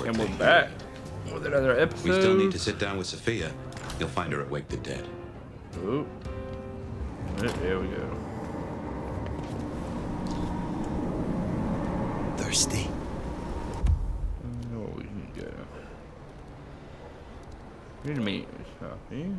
And we're back with another episode. We still need to sit down with Sophia. You'll find her at Wake the Dead. Oh. There we go. Thirsty? What we can go. Need to meet Sophie.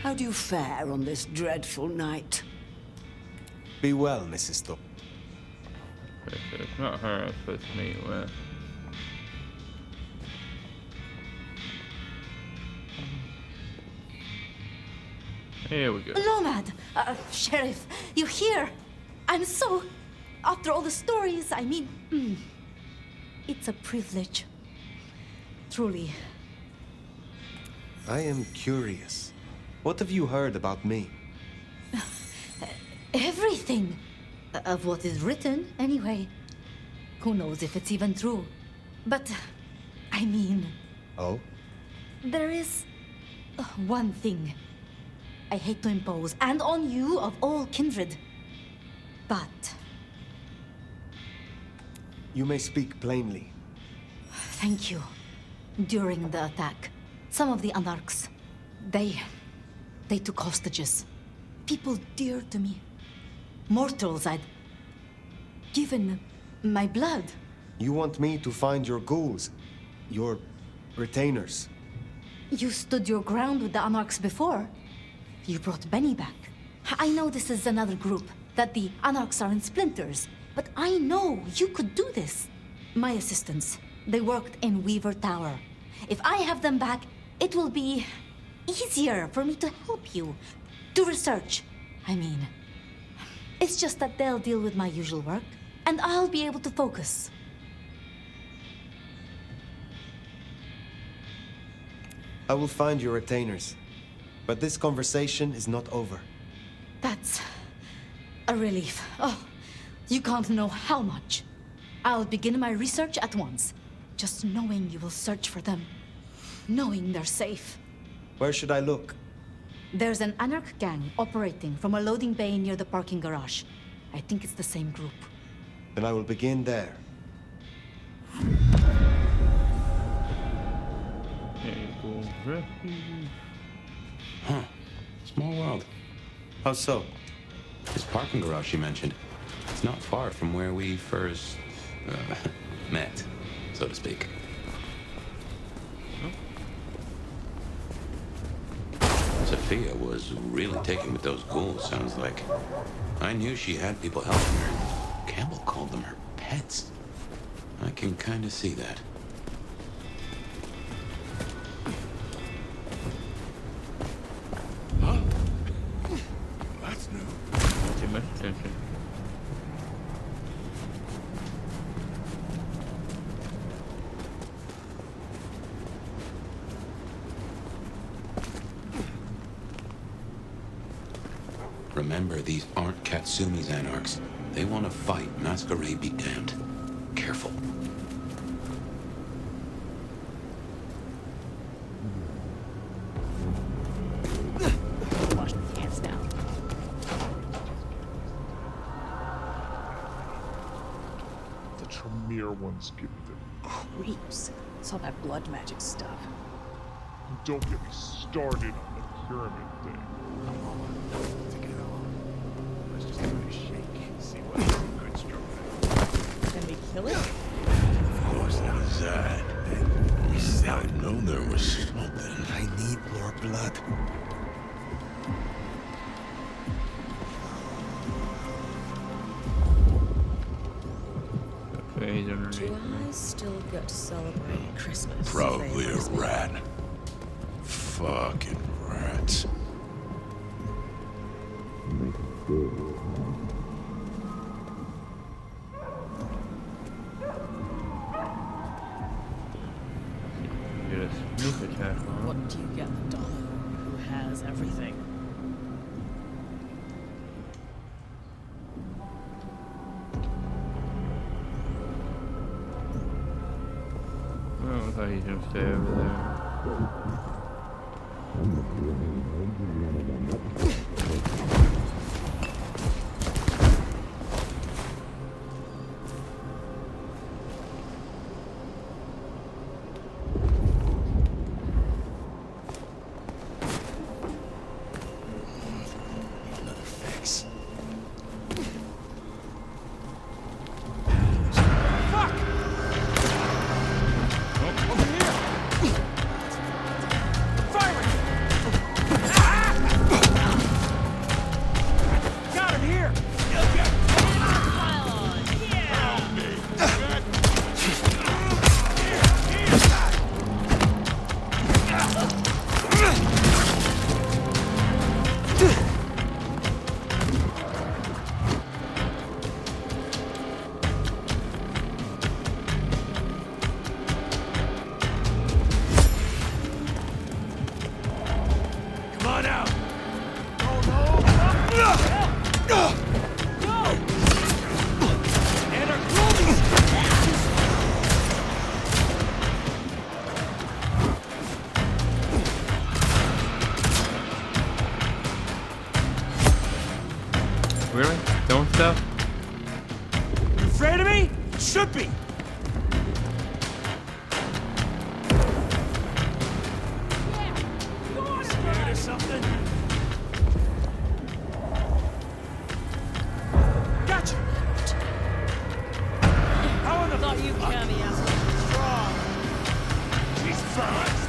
How do you fare on this dreadful night? Be well, Mrs. Thorpe. It's not her I'm supposed to meet with. Here we go. Nomad! Sheriff, you're here! I'm so... After all the stories, I mean... it's a privilege. Truly. I am curious. What have you heard about me? Everything. Of what is written, anyway. Who knows if it's even true. But, I mean... Oh? There is... one thing. I hate to impose, and on you of all kindred. But... You may speak plainly. Thank you. During the attack, some of the Anarchs, they took hostages. People dear to me. Mortals I'd given my blood. You want me to find your ghouls? Your retainers? You stood your ground with the Anarchs before. You brought Benny back. I know this is another group, that the Anarchs are in splinters, but I know you could do this. My assistants, they worked in Weaver Tower. If I have them back, it will be easier for me to help you. Do research, I mean. It's just that they'll deal with my usual work, and I'll be able to focus. I will find your retainers. But this conversation is not over. That's a relief. Oh, you can't know how much. I'll begin my research at once. Just knowing you will search for them. Knowing they're safe. Where should I look? There's an Anarch gang operating from a loading bay near the parking garage. I think it's the same group. Then I will begin there. Huh. Small world. How so? This parking garage you mentioned, it's not far from where we first met, so to speak. Sophia was really taken with those ghouls, sounds like. I knew she had people helping her. Campbell called them her pets. I can kind of see that. Huh? That's new. Too much attention. Remember, these aren't Katsumi's Anarchs. They want to fight. Masquerade be damned. Careful. Wash my hands down. The Tremere ones give me the... Creeps. It's all that blood magic stuff. And don't get me started on the pyramid thing. Let's just give it a shake. See what good stroke. Can we kill it? Of course, now that. I know there was something. I need more blood. Do I still get to celebrate Christmas? Probably a rat. Fucking rats. Careful. What do you get the dollar who has everything? Oh, I thought he was gonna stay over there. Another fix. Come on out. And our Really? Throwing stuff? You afraid of me? Should be. Scared or something? Gotcha. How in the Thought you can't be as strong. He's fast.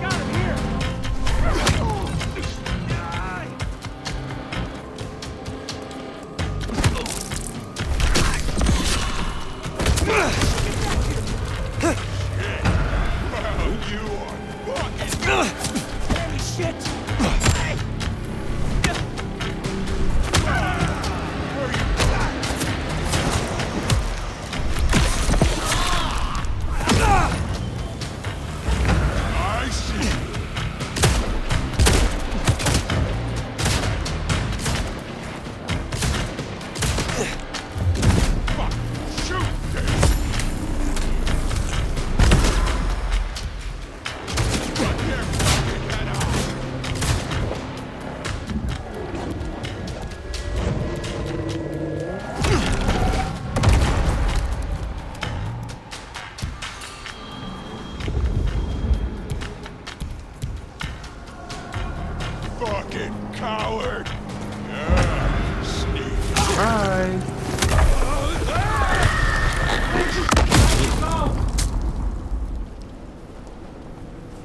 Got him here. Holy shit! I see. Fuck! Shoot! Fucking coward! Yeah, sneak. Hi.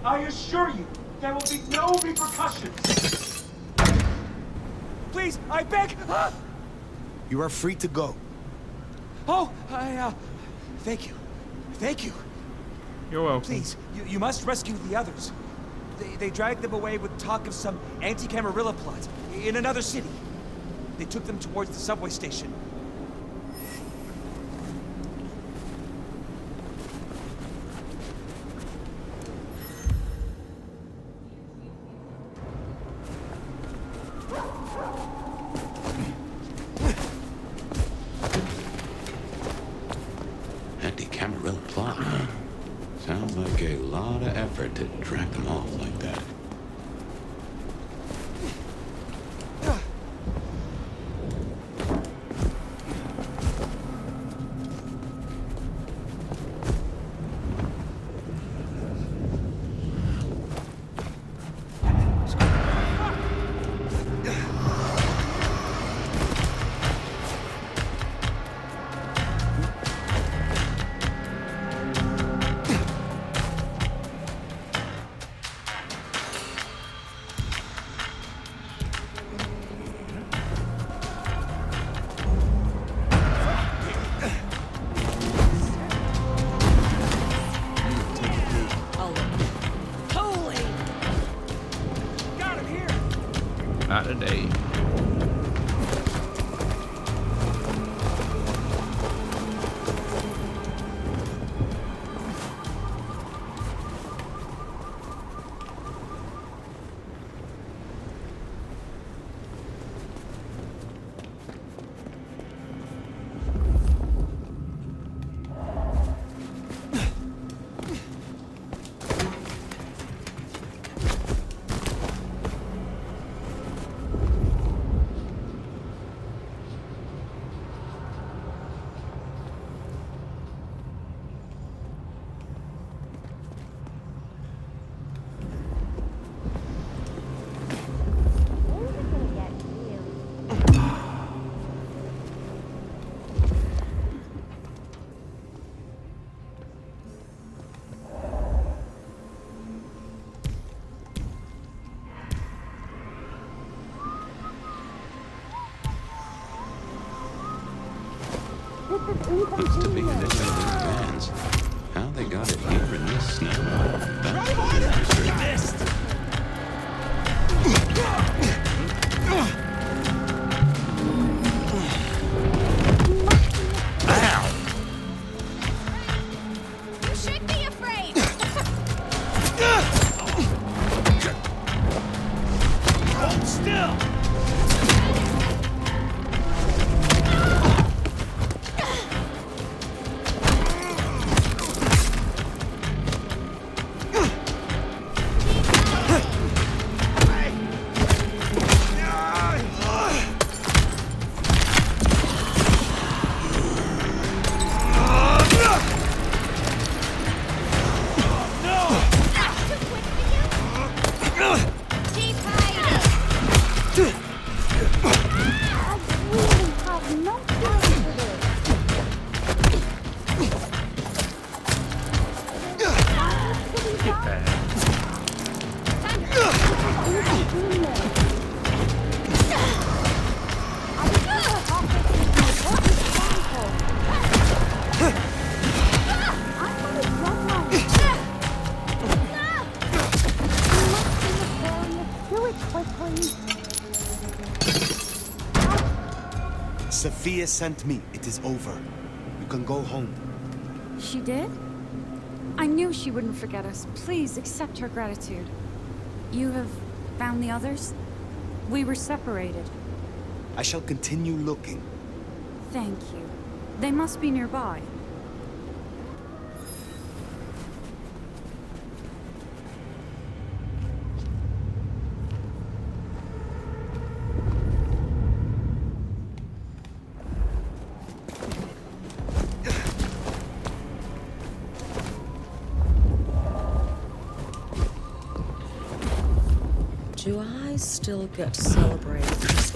I assure you, there will be no repercussions. Please, I beg! You are free to go. Oh, thank you. Thank you. You're welcome. Please, you must rescue the others. They dragged them away with talk of some anti-Camarilla plot in another city. They took them towards the subway station. Anti-Camarilla plot, huh? Sounds like a lot of effort to track them off like that. Looks to be an issue with vans. How they got it here in this snow? That's a mystery. You should be afraid! Hold still! Keep hiding! Get back. Sophia sent me. It is over. You can go home. She did? I knew she wouldn't forget us. Please accept her gratitude. You have found the others? We were separated. I shall continue looking. Thank you. They must be nearby. Do I still get to celebrate Christmas?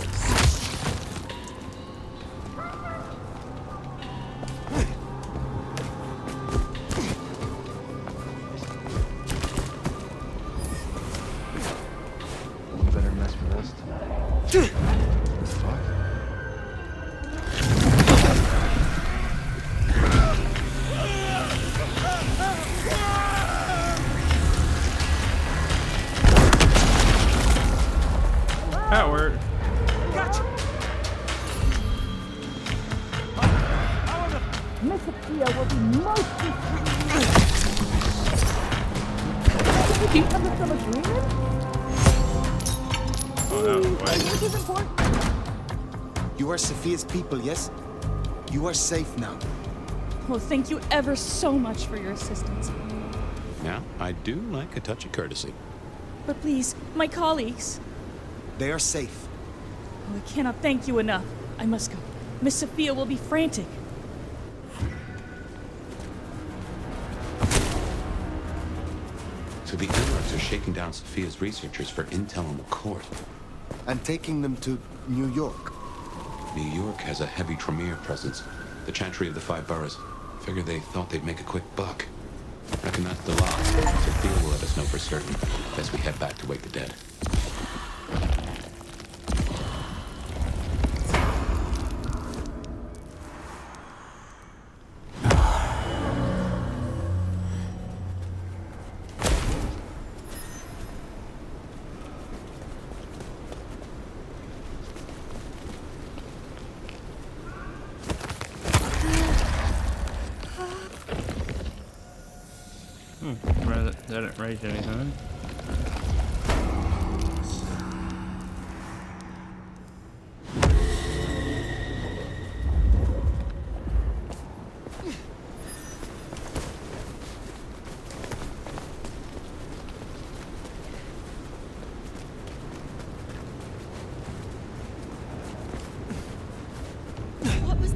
You better mess with us tonight. The fuck? That worked. Gotcha! Miss Sophia will be most Did you come to some agreement? Oh, that was way. Which is important. You are Sophia's people, yes? You are safe now. Oh, thank you ever so much for your assistance. Now, I do like a touch of courtesy. But please, my colleagues. They are safe. Oh, I cannot thank you enough. I must go. Miss Sophia will be frantic. So the Anarchs are shaking down Sophia's researchers for intel on the court. And taking them to New York. New York has a heavy Tremere presence. The Chantry of the Five Boroughs. Figure they thought they'd make a quick buck. Reckon that's the law. Sophia will let us know for certain as we head back to wake the dead. That didn't raise anything. What was...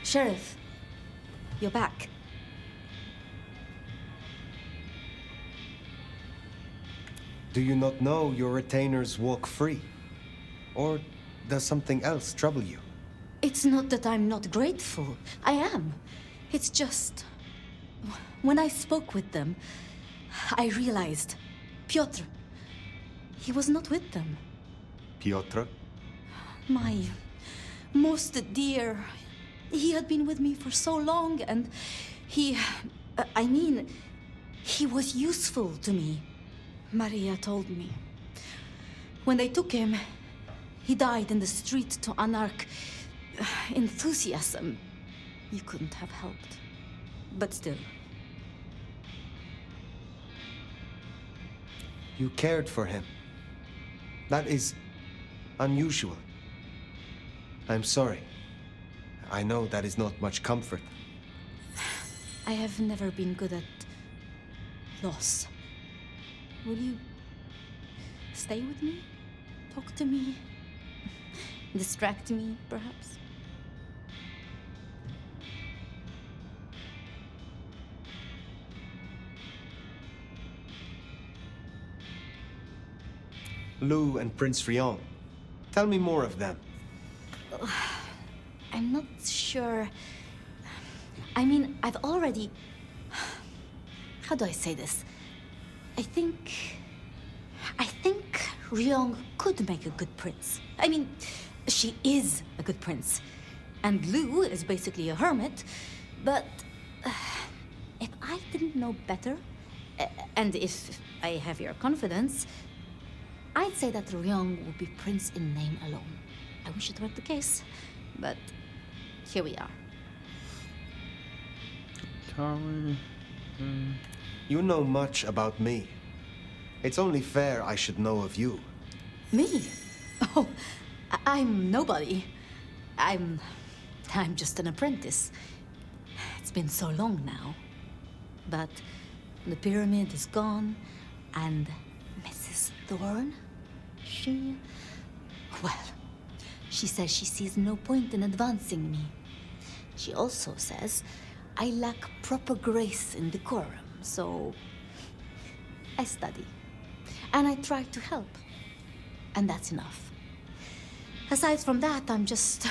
Sheriff, you're back. Do you not know your retainers walk free? Or does something else trouble you? It's not that I'm not grateful. I am. It's just... When I spoke with them, I realized Piotr, he was not with them. Piotr? My most dear. He had been with me for so long, and he was useful to me. Maria told me. When they took him, he died in the street to Anarch enthusiasm. You couldn't have helped. But still. You cared for him. That is unusual. I'm sorry. I know that is not much comfort. I have never been good at loss. Will you stay with me? Talk to me? Distract me, perhaps? Lou and Prince Rion. Tell me more of them. I'm not sure. I mean, I've already... How do I say this? I think Ryong could make a good prince. I mean, she is a good prince. And Lou is basically a hermit. But if I didn't know better, and if I have your confidence, I'd say that Ryong would be prince in name alone. I wish it weren't the case, but here we are. Tommy. You know much about me. It's only fair I should know of you. Me? Oh, I'm nobody. I'm just an apprentice. It's been so long now. But the pyramid is gone, and Mrs. Thorne, well, she says she sees no point in advancing me. She also says I lack proper grace and decorum, so I study. And I try to help. And that's enough. Aside from that, I'm just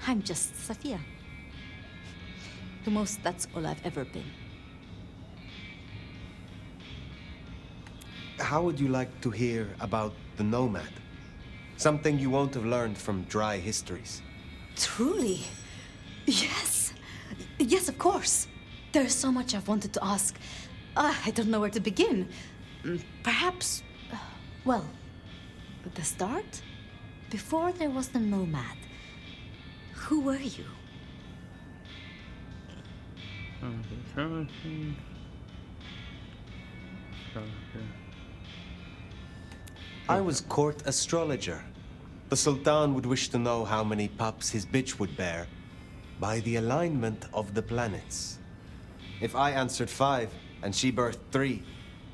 Safia. The most, that's all I've ever been. How would you like to hear about the Nomad? Something you won't have learned from dry histories. Truly? Yes. Yes, of course. There's so much I've wanted to ask. I don't know where to begin. Perhaps, well, the start? Before there was the Nomad, who were you? I was court astrologer. The Sultan would wish to know how many pups his bitch would bear by the alignment of the planets. If I answered 5 and she birthed 3,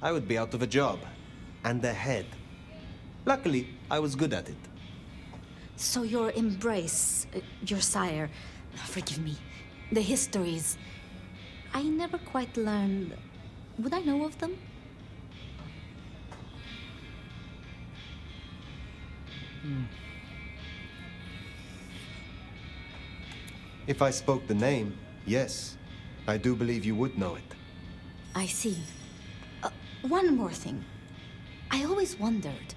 I would be out of a job and ahead. Luckily, I was good at it. So your embrace, your sire, forgive me, the histories, I never quite learned. Would I know of them? If I spoke the name, yes. I do believe you would know it. I see. One more thing. I always wondered.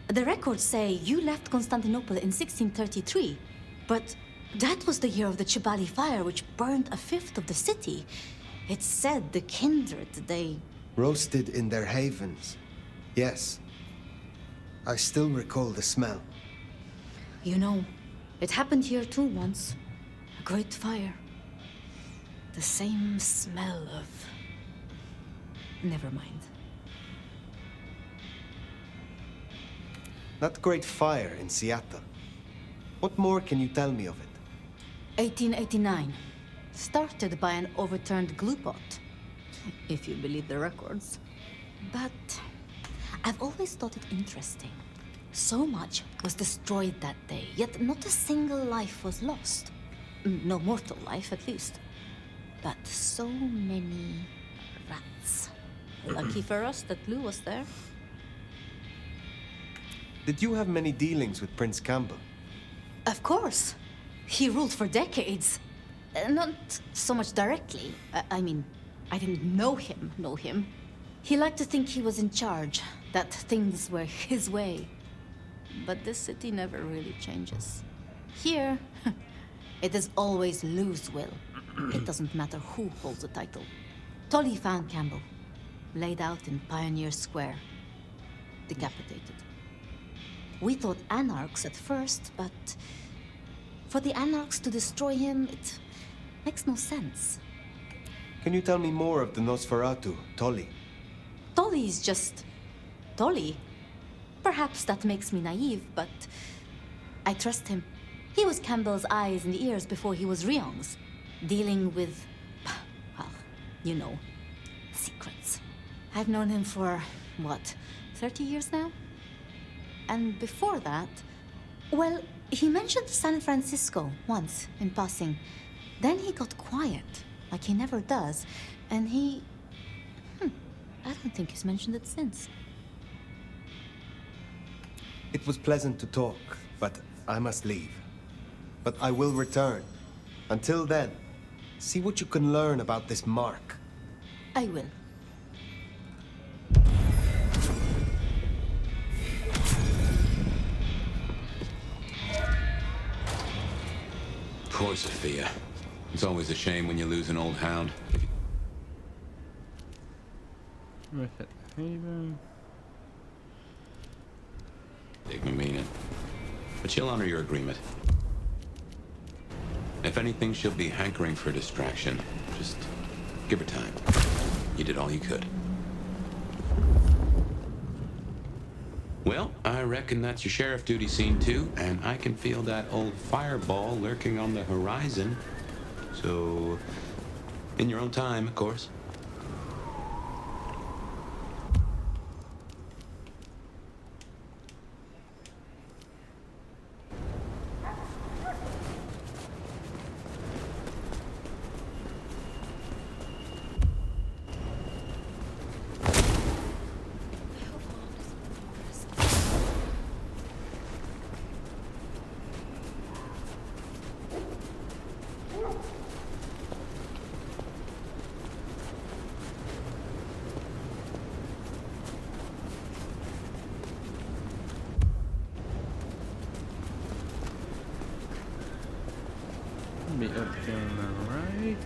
The records say you left Constantinople in 1633, but that was the year of the Chibali fire, which burned 1/5 of the city. It's said the kindred, they... Roasted in their havens. Yes. I still recall the smell. You know, it happened here too once. A great fire. The same smell of... Never mind. That great fire in Seattle. What more can you tell me of it? 1889. Started by an overturned glue pot. If you believe the records. But I've always thought it interesting. So much was destroyed that day, yet not a single life was lost. No mortal life, at least. But so many rats. Lucky for us that Lou was there. Did you have many dealings with Prince Campbell? Of course. He ruled for decades. Not so much directly. I mean, I didn't know him. He liked to think he was in charge, that things were his way. But this city never really changes. Here, it is always Lou's will. It doesn't matter who holds the title. Tolly found Campbell, laid out in Pioneer Square, decapitated. We thought anarchs at first, but for the anarchs to destroy him, it makes no sense. Can you tell me more of the Nosferatu, Tolly? Tolly is just Tolly. Perhaps that makes me naive, but I trust him. He was Campbell's eyes and ears before he was Ryong's, dealing with, well, you know, secrets. I've known him for, what, 30 years now? And before that, well, he mentioned San Francisco once in passing. Then he got quiet, like he never does, and I don't think he's mentioned it since. It was pleasant to talk, but I must leave. But I will return. Until then, see what you can learn about this mark. I will. Poor Sophia. It's always a shame when you lose an old hound. With it. Haven. Dig me meaning. But she'll honor your agreement. If anything, she'll be hankering for distraction. Just give her time. You did all you could. Well, I reckon that's your sheriff duty scene too, and I can feel that old fireball lurking on the horizon. So, in your own time, of course. Be up here on the right.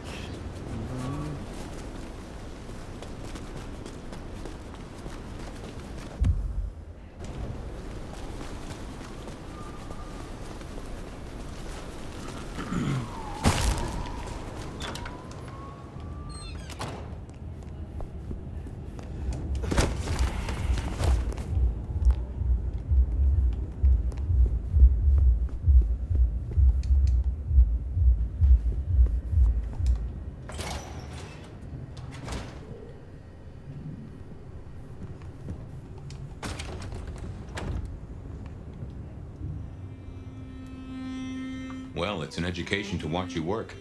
Well, it's an education to watch you work.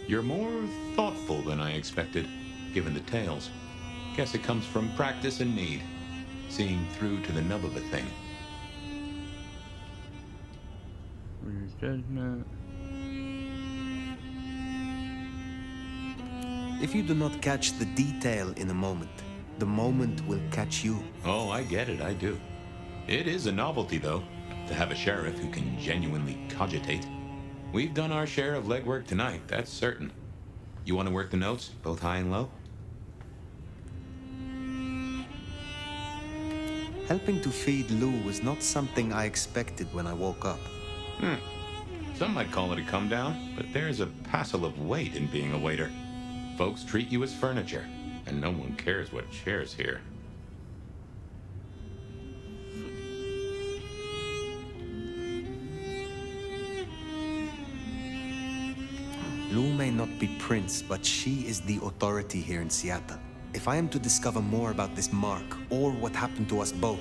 You're more thoughtful than I expected, given the tales. Guess it comes from practice and need, seeing through to the nub of a thing. Judgment. If you do not catch the detail in a moment, the moment will catch you. Oh, I get it, I do. It is a novelty, though, to have a sheriff who can genuinely cogitate. We've done our share of legwork tonight, that's certain. You want to work the notes, both high and low? Helping to feed Lou was not something I expected when I woke up. Some might call it a come down, but there's a passel of weight in being a waiter. Folks treat you as furniture, and no one cares what shares here. Lou may not be Prince, but she is the authority here in Seattle. If I am to discover more about this mark, or what happened to us both,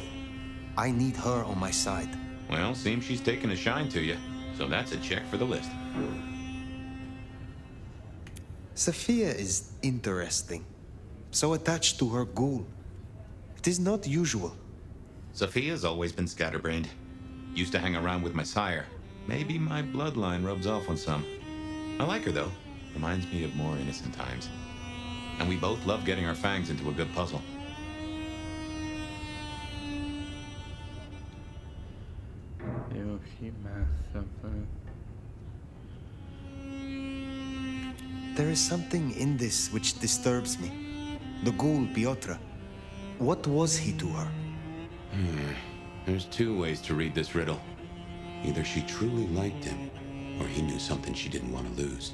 I need her on my side. Well, seems she's taken a shine to you, so that's a check for the list. Sophia is interesting, so attached to her ghoul. It is not usual. Sophia's always been scatterbrained. Used to hang around with my sire. Maybe my bloodline rubs off on some. I like her, though. Reminds me of more innocent times. And we both love getting our fangs into a good puzzle. Yo, she masked something. There is something in this which disturbs me. The ghoul, Piotr. What was he to her? There's two ways to read this riddle. Either she truly liked him, or he knew something she didn't want to lose.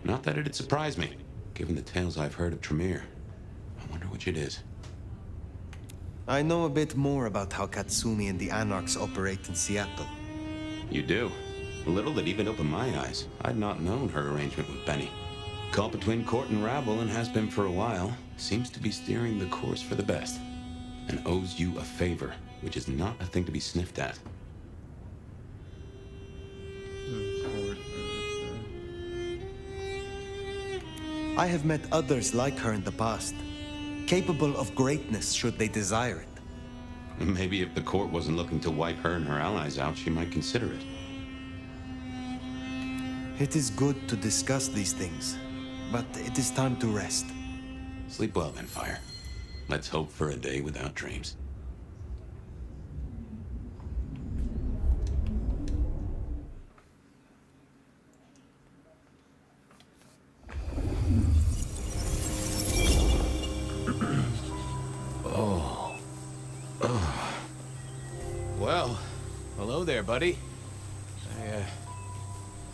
Not that it'd surprise me, given the tales I've heard of Tremere. I wonder which it is. I know a bit more about how Katsumi and the Anarchs operate in Seattle. You do? A little that even opened my eyes. I'd not known her arrangement with Benny. Caught between court and rabble and has been for a while. Seems to be steering the course for the best. And owes you a favor, which is not a thing to be sniffed at. I have met others like her in the past, capable of greatness should they desire it. Maybe if the court wasn't looking to wipe her and her allies out, she might consider it. It is good to discuss these things, but it is time to rest. Sleep well then, Fire. Let's hope for a day without dreams. Well, hello there, buddy. I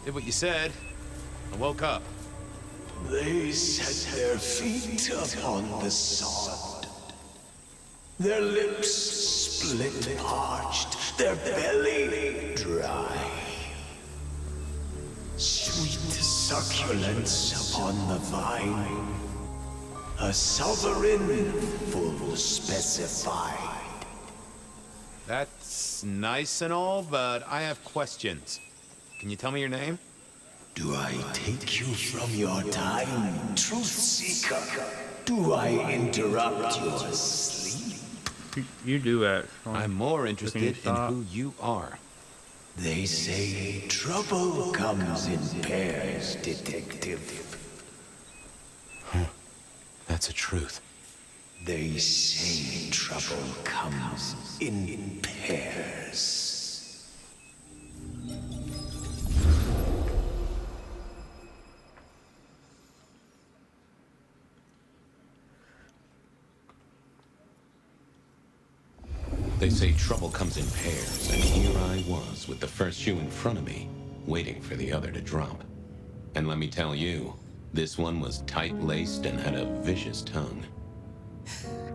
did what you said. I woke up. They set their feet upon the sod. Their lips split parched, their belly dry. Sweet succulence upon the vine. A sovereign full specified. That's nice and all, but I have questions. Can you tell me your name? Do I take you from your time, truth seeker? Do I interrupt your sleep? You do actually. I'm more interested in who you are. They say trouble comes in pairs, detective. Huh. That's a truth. They say trouble comes in pairs. They say trouble comes in pairs, and here I was with the first shoe in front of me, waiting for the other to drop. And let me tell you, this one was tight-laced and had a vicious tongue.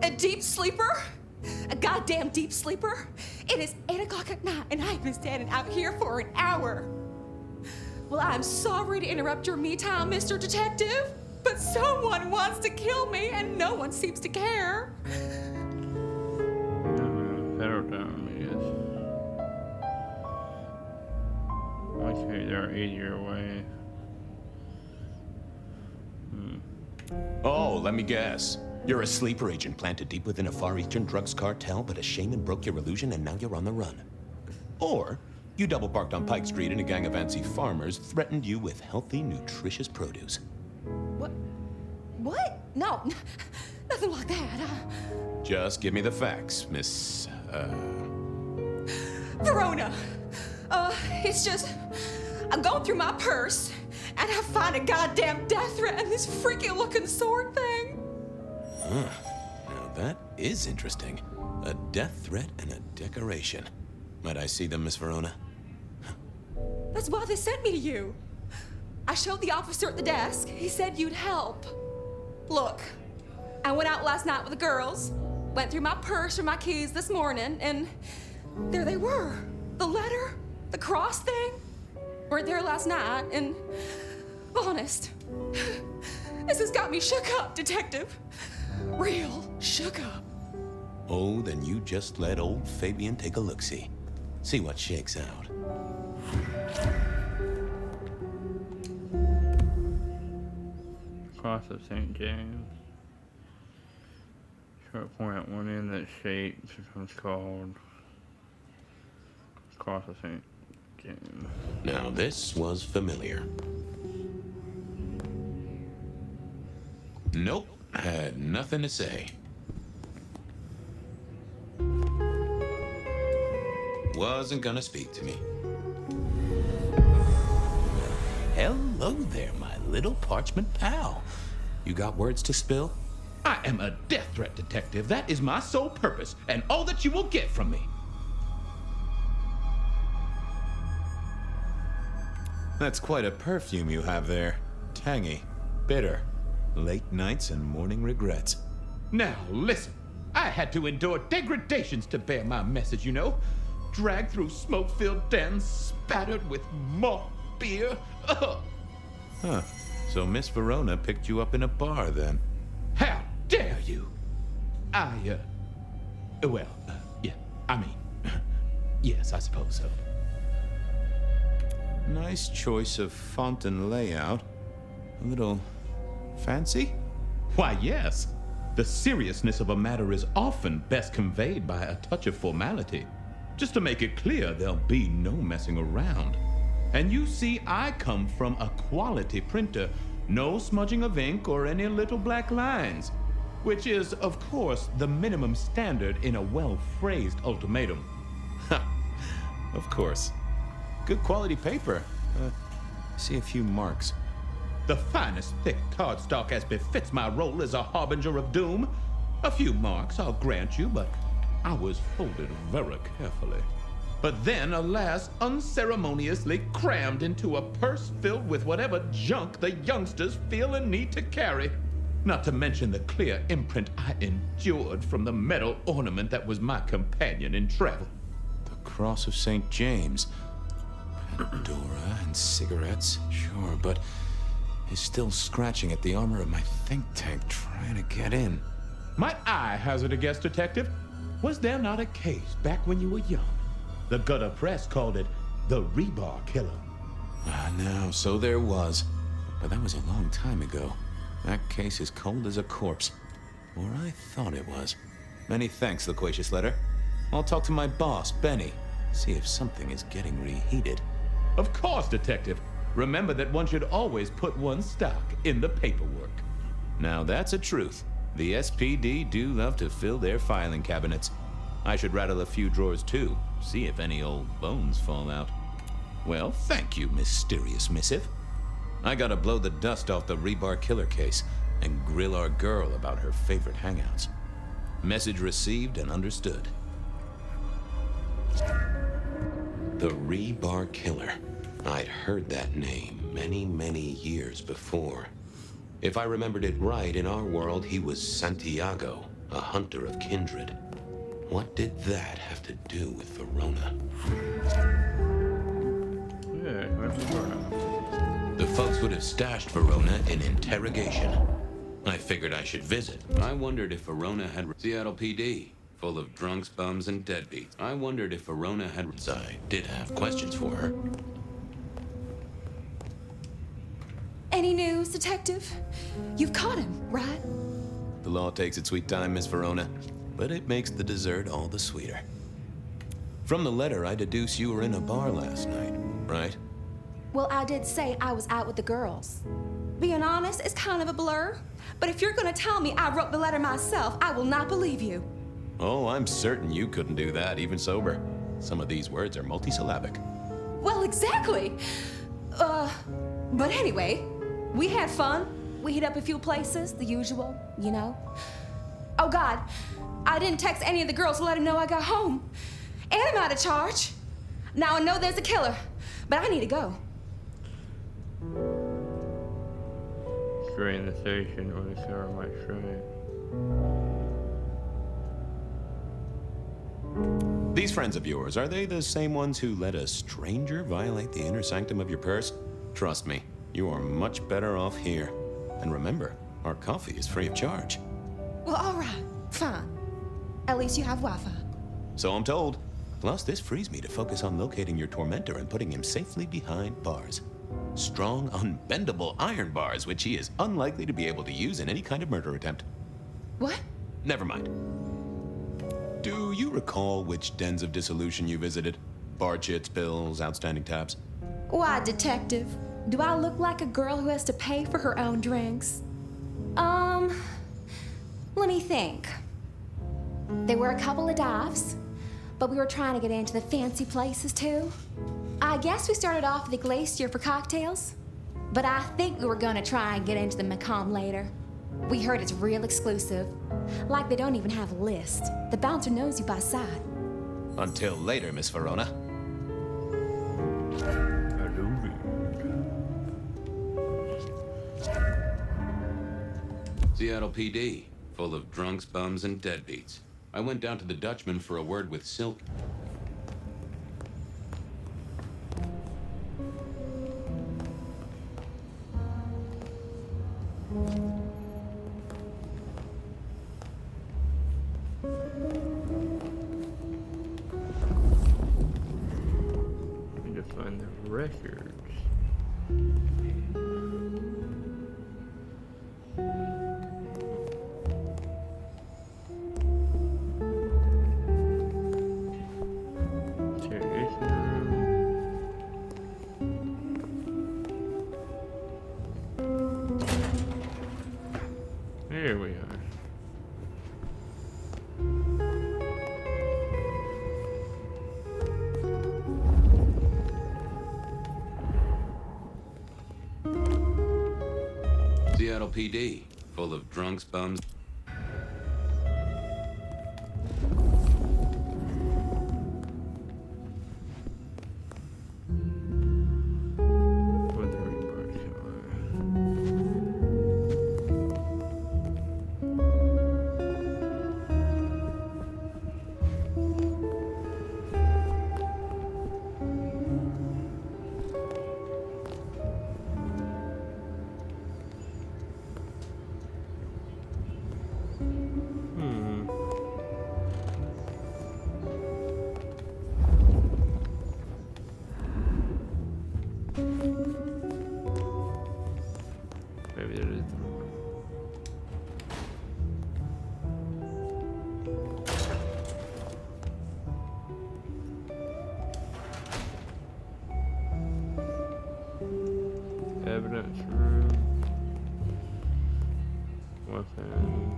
A deep sleeper? A goddamn deep sleeper? It is 8 o'clock at night and I've been standing out here for an hour. Well, I'm sorry to interrupt your me time, Mr. Detective, but someone wants to kill me and no one seems to care. Settle down, yes. Okay, there are easier ways. Oh, let me guess. You're a sleeper agent planted deep within a Far Eastern drugs cartel, but a shaman broke your illusion and now you're on the run. Or you double parked on Pike Street and a gang of antsy farmers threatened you with healthy, nutritious produce. What? What? No, nothing like that. Just give me the facts, Miss, Verona. It's just, I'm going through my purse and I find a goddamn death threat and this freaky looking sword thing. Huh. Now that is interesting. A death threat and a decoration. Might I see them, Miss Verona? That's why they sent me to you. I showed the officer at the desk. He said you'd help. Look, I went out last night with the girls, went through my purse for my keys this morning, and there they were. The letter, the cross thing, weren't there last night, and honest, this has got me shook up, Detective. Real shook up. Oh, then you just let old Fabian take a look-see. See what shakes out. Cross of St. James. Short point at one end that's shaped becomes called Cross the St. James. Now, this was familiar. Nope, had nothing to say. Wasn't gonna speak to me. Hello there, my little parchment pal. You got words to spill? I am a death threat detective. That is my sole purpose, and all that you will get from me. That's quite a perfume you have there. Tangy, bitter, late nights and morning regrets. Now, listen. I had to endure degradations to bear my message, you know. Dragged through smoke-filled dens, spattered with malt beer. Ugh. Huh. So Miss Verona picked you up in a bar, then? How dare you? Yeah, I mean, yes, I suppose so. Nice choice of font and layout. A little fancy? Why, yes. The seriousness of a matter is often best conveyed by a touch of formality. Just to make it clear, there'll be no messing around. And you see, I come from a quality printer. No smudging of ink or any little black lines. Which is, of course, the minimum standard in a well-phrased ultimatum. Ha! Of course. Good quality paper. See a few marks. The finest thick cardstock as befits my role as a harbinger of doom. A few marks, I'll grant you, but I was folded very carefully. But then, alas, unceremoniously crammed into a purse filled with whatever junk the youngsters feel a need to carry. Not to mention the clear imprint I endured from the metal ornament that was my companion in travel. The Cross of St. James. Pandora and cigarettes, sure, but he's still scratching at the armor of my think tank trying to get in. Might I hazard a guess, detective? Was there not a case back when you were young? The gutter press called it the rebar killer. No, so there was. But that was a long time ago. That case is cold as a corpse. Or I thought it was. Many thanks, loquacious letter. I'll talk to my boss, Benny. See if something is getting reheated. Of course, detective. Remember that one should always put one's stock in the paperwork. Now that's a truth. The SPD do love to fill their filing cabinets. I should rattle a few drawers too, see if any old bones fall out. Well, thank you, mysterious missive. I gotta blow the dust off the rebar killer case and grill our girl about her favorite hangouts. Message received and understood. The rebar killer. I'd heard that name many, many years before. If I remembered it right, in our world, he was Santiago, a hunter of kindred. What did that have to do with Verona? Yeah, where's Verona? The folks would have stashed Verona in interrogation. I figured I should visit. I wondered if Verona had... Seattle PD, full of drunks, bums, and deadbeats. I wondered if Verona had... I did have questions for her. Any news, detective? You've caught him, right? The law takes its sweet time, Miss Verona, but it makes the dessert all the sweeter. From the letter, I deduce you were in a bar last night, right? Well, I did say I was out with the girls. Being honest, it's kind of a blur. But if you're gonna tell me I wrote the letter myself, I will not believe you. Oh, I'm certain you couldn't do that, even sober. Some of these words are multisyllabic. Well, exactly. But anyway, we had fun. We hit up a few places, the usual, you know. Oh, God, I didn't text any of the girls to let them know I got home. And I'm out of charge. Now I know there's a killer, but I need to go. Stray in the station or the killer might stray. These friends of yours, are they the same ones who let a stranger violate the inner sanctum of your purse? Trust me, you are much better off here. And remember, our coffee is free of charge. Well, all right, fine. At least you have Wi-Fi. So I'm told. Plus, this frees me to focus on locating your tormentor and putting him safely behind bars. Strong, unbendable iron bars, which he is unlikely to be able to use in any kind of murder attempt. What? Never mind. Do you recall which dens of dissolution you visited? Bar chits, bills, outstanding tabs. Why, detective? Do I look like a girl who has to pay for her own drinks? Let me think. There were a couple of dives, but we were trying to get into the fancy places too. I guess we started off at the Glacier for cocktails, but I think we were gonna try and get into the Macomb later. We heard it's real exclusive. Like they don't even have a list. The bouncer knows you by sight. Until later, Miss Verona. Seattle PD, full of drunks, bums, and deadbeats. I went down to the Dutchman for a word with Silk. Need to find the records. Here we are. Seattle PD, full of drunks, bums. Maybe there is. Evidence room. Weapon.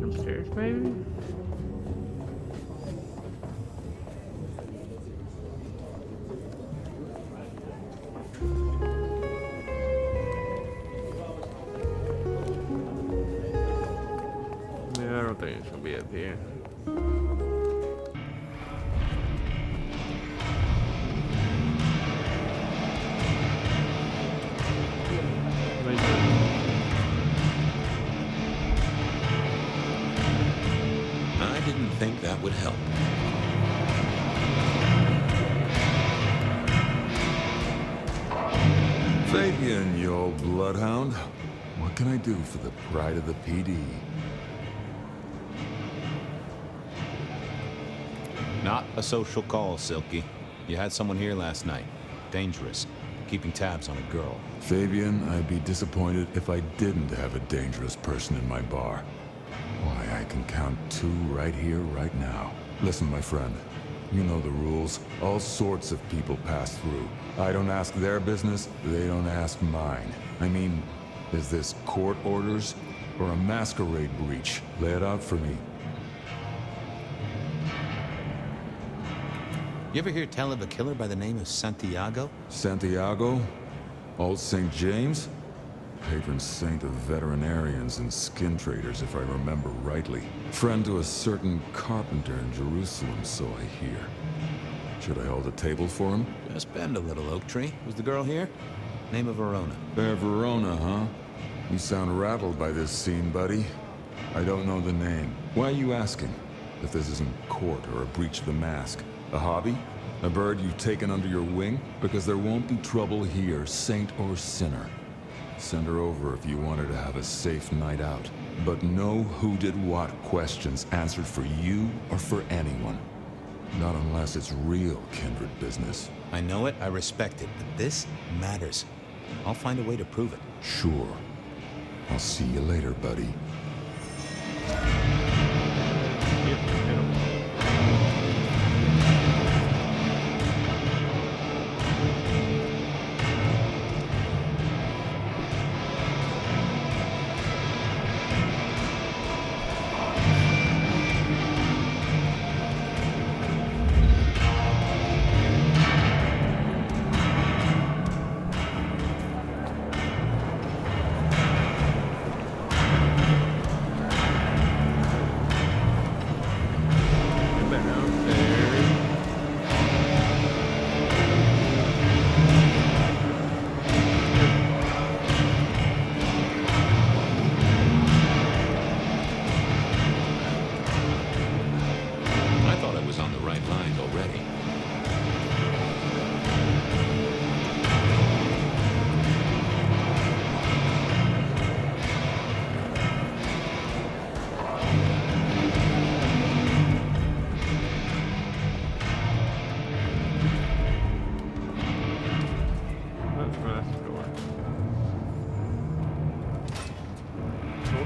Upstairs, maybe? Yeah, I don't think it's gonna be up here. I didn't think that would help. Fabian, you old bloodhound. What can I do for the pride of the PD? Not a social call, Silky. You had someone here last night. Dangerous. Keeping tabs on a girl. Fabian, I'd be disappointed if I didn't have a dangerous person in my bar. Why, I can count 2 right here, right now. Listen, my friend. You know the rules. All sorts of people pass through. I don't ask their business, they don't ask mine. I mean, is this court orders or a masquerade breach? Lay it out for me. You ever hear tell of a killer by the name of Santiago? Santiago? Old St. James? Patron saint of veterinarians and skin traders, if I remember rightly. Friend to a certain carpenter in Jerusalem, so I hear. Should I hold a table for him? Just bend a little, Oak Tree. Was the girl here? Name of Verona. Verona, huh? You sound rattled by this scene, buddy. I don't know the name. Why are you asking? If this isn't court or a breach of the mask. A hobby? A bird you've taken under your wing? Because there won't be trouble here, saint or sinner. Send her over if you want her to have a safe night out. But no who did what questions answered for you or for anyone. Not unless it's real kindred business. I know it, I respect it, but this matters. I'll find a way to prove it. Sure. I'll see you later, buddy.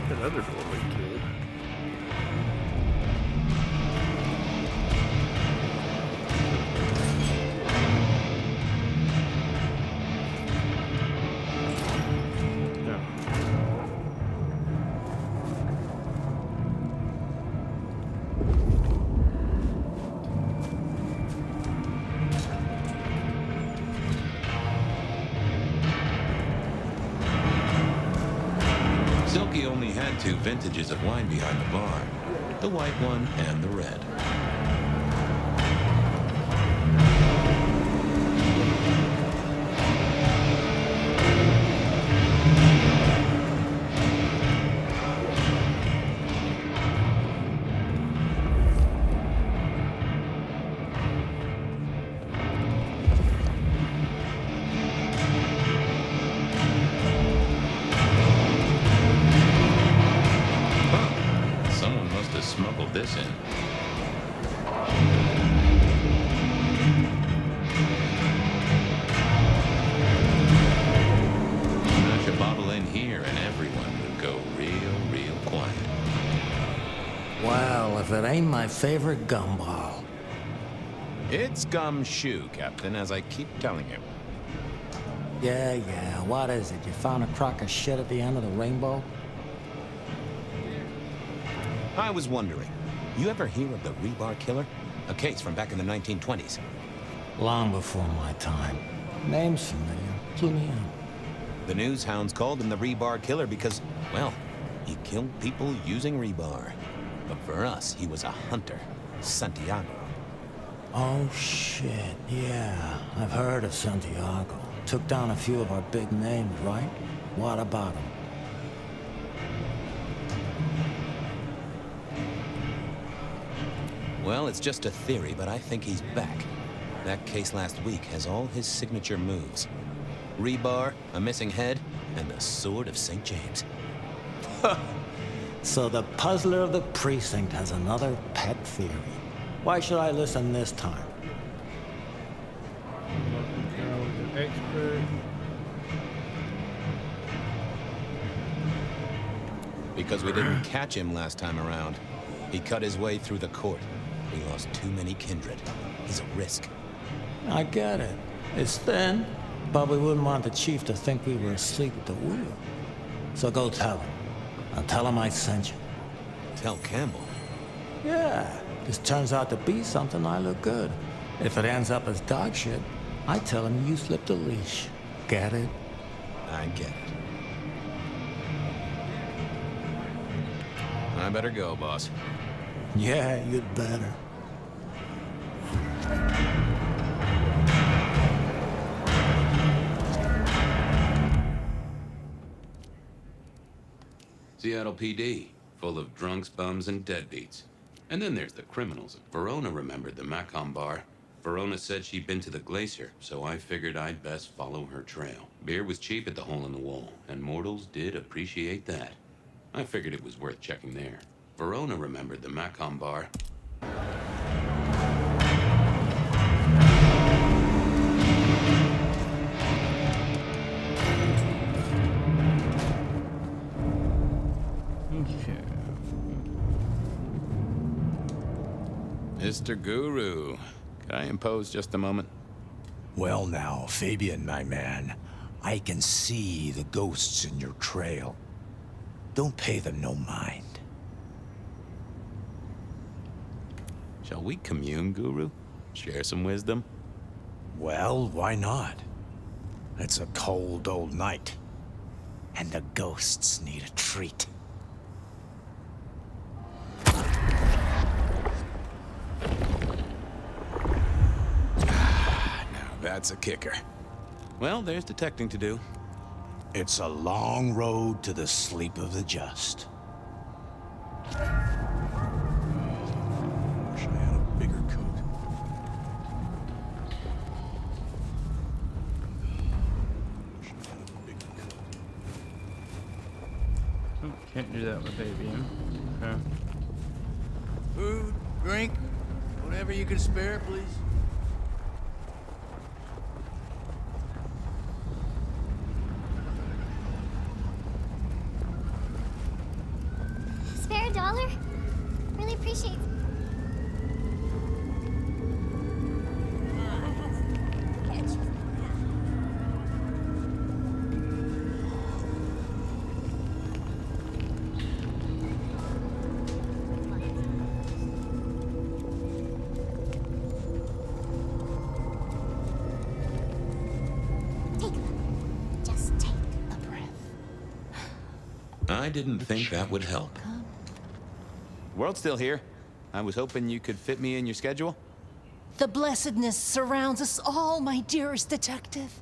Another doorway too. Silky only had 2 vintages of wine behind the bar, the white one and the red. Smuggled this in. Smash a bottle in here and everyone would go real quiet. Well, if it ain't my favorite gumball. It's gumshoe, Captain, as I keep telling you. Yeah, what is it? You found a crock of shit at the end of the rainbow? I was wondering, you ever hear of the rebar killer? A case from back in the 1920s. Long before my time. Name's familiar. Clue me in. The news hounds called him the rebar killer because, well, he killed people using rebar. But for us, he was a hunter. Santiago. Oh, shit, yeah. I've heard of Santiago. Took down a few of our big names, right? What about him? Well, it's just a theory, but I think he's back. That case last week has all his signature moves. Rebar, a missing head, and the Sword of St. James. So the puzzler of the precinct has another pet theory. Why should I listen this time? Expert. Because we didn't catch him last time around. He cut his way through the court. We lost too many kindred. He's a risk. I get it. It's thin, but we wouldn't want the chief to think we were asleep at the wheel. So go tell him. I'll tell him I sent you. Tell Campbell? Yeah. This turns out to be something, I look good. If it ends up as dog shit, I tell him you slipped a leash. Get it? I get it. I better go, boss. Yeah, you'd better. Seattle PD, full of drunks, bums, and deadbeats. And then there's the criminals. Verona remembered the Macon bar. Verona said she'd been to the glacier, so I figured I'd best follow her trail. Beer was cheap at the hole in the wall, and mortals did appreciate that. I figured it was worth checking there. Verona remembered the Macon bar. Mr. Guru. Could I impose just a moment? Well now, Fabian, my man. I can see the ghosts in your trail. Don't pay them no mind. Shall we commune, Guru? Share some wisdom? Well, why not? It's a cold old night. And the ghosts need a treat. Now that's a kicker. Well, there's detecting to do. It's a long road to the sleep of the just. Wish I had a bigger coat. Oh, can't do that with ABM. Okay. Food, drink, whatever you can spare, please. Spare a dollar? Really appreciate it. Just take a breath. I didn't think that would help. World's still here. I was hoping you could fit me in your schedule. The blessedness surrounds us all, my dearest detective.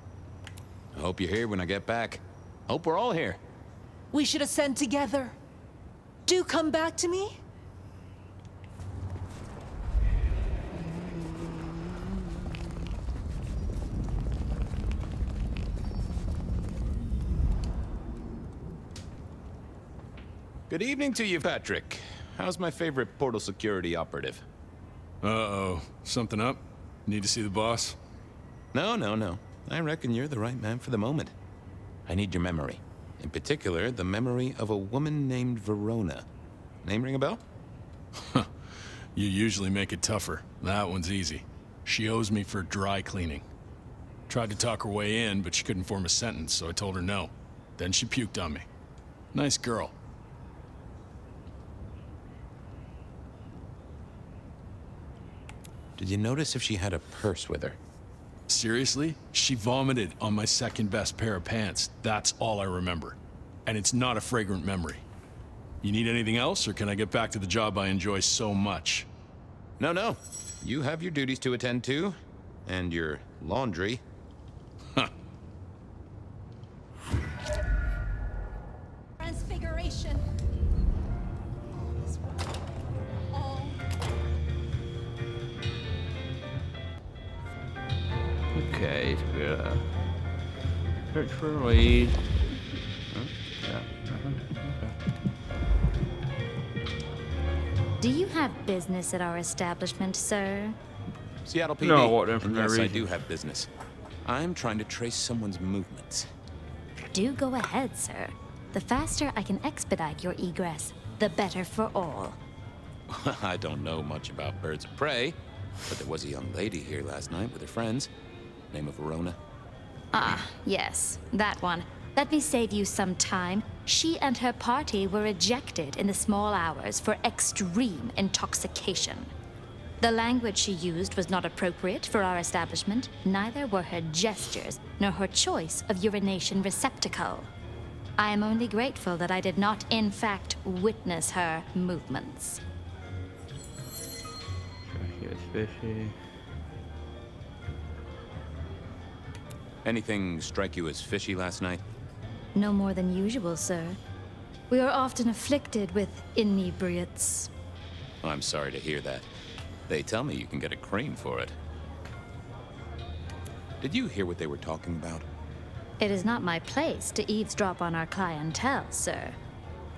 I hope you're here when I get back. Hope we're all here. We should ascend together. Do come back to me. Good evening to you, Patrick. How's my favorite portal security operative? Uh-oh. Something up? Need to see the boss? No. I reckon you're the right man for the moment. I need your memory. In particular, the memory of a woman named Verona. Name ring a bell? You usually make it tougher. That one's easy. She owes me for dry cleaning. Tried to talk her way in, but she couldn't form a sentence, so I told her no. Then she puked on me. Nice girl. Did you notice if she had a purse with her? Seriously? She vomited on my second best pair of pants. That's all I remember. And it's not a fragrant memory. You need anything else, or can I get back to the job I enjoy so much? No. You have your duties to attend to, and your laundry. Huh. Transfiguration. Okay, so we gotta search for a lead. Oh, yeah. Do you have business at our establishment, sir? Seattle PD. No, what information? And yes, I do have business. I'm trying to trace someone's movements. Do go ahead, sir. The faster I can expedite your egress, the better for all. I don't know much about birds of prey, but there was a young lady here last night with her friends. Name of Verona. Ah, yes, that one. Let me save you some time. She and her party were ejected in the small hours for extreme intoxication. The language she used was not appropriate for our establishment. Neither were her gestures, nor her choice of urination receptacle. I am only grateful that I did not, in fact, witness her movements. Here's fishy. Anything strike you as fishy last night? No more than usual, sir. We are often afflicted with inebriates. Oh, I'm sorry to hear that. They tell me you can get a cream for it. Did you hear what they were talking about? It is not my place to eavesdrop on our clientele, sir.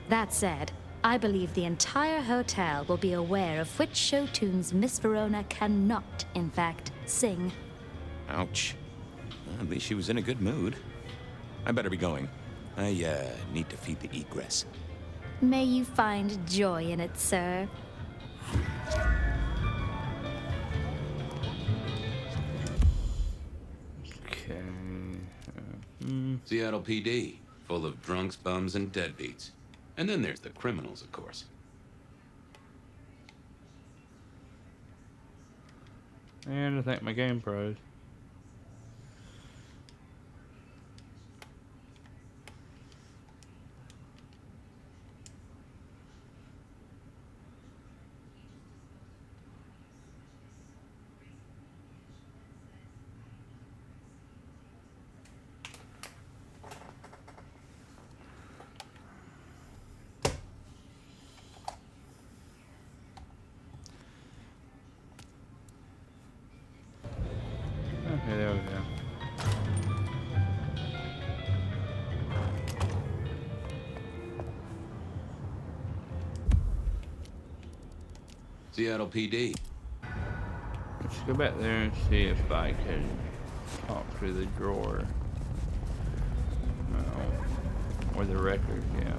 That said, I believe the entire hotel will be aware of which show tunes Miss Verona cannot, in fact, sing. Ouch. Well, at least she was in a good mood. I better be going. I, need to feed the egress. May you find joy in it, sir. Seattle PD, full of drunks, bums, and deadbeats. And then there's the criminals, of course. And I think my game froze. Okay, there we go. Seattle PD. Let's go back there and see if I can talk through the drawer. No. Or the record, yeah.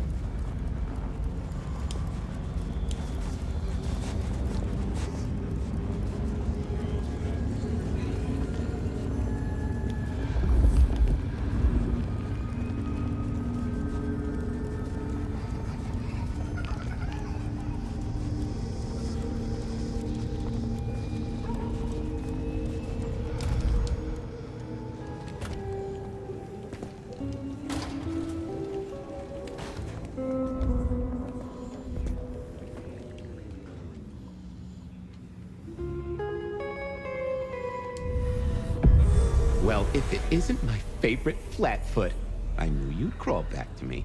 Well, if it isn't my favorite Flatfoot, I knew you'd crawl back to me.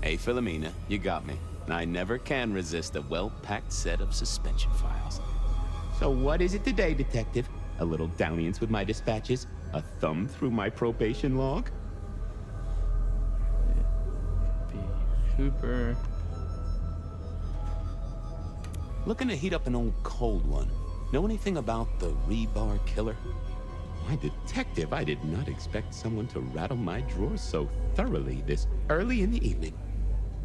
Hey, Philomena, you got me. I never can resist a well-packed set of suspension files. So what is it today, Detective? A little dalliance with my dispatches? A thumb through my probation log? B. Cooper. Looking to heat up an old cold one. Know anything about the rebar killer? Why, Detective, I did not expect someone to rattle my drawers so thoroughly this early in the evening.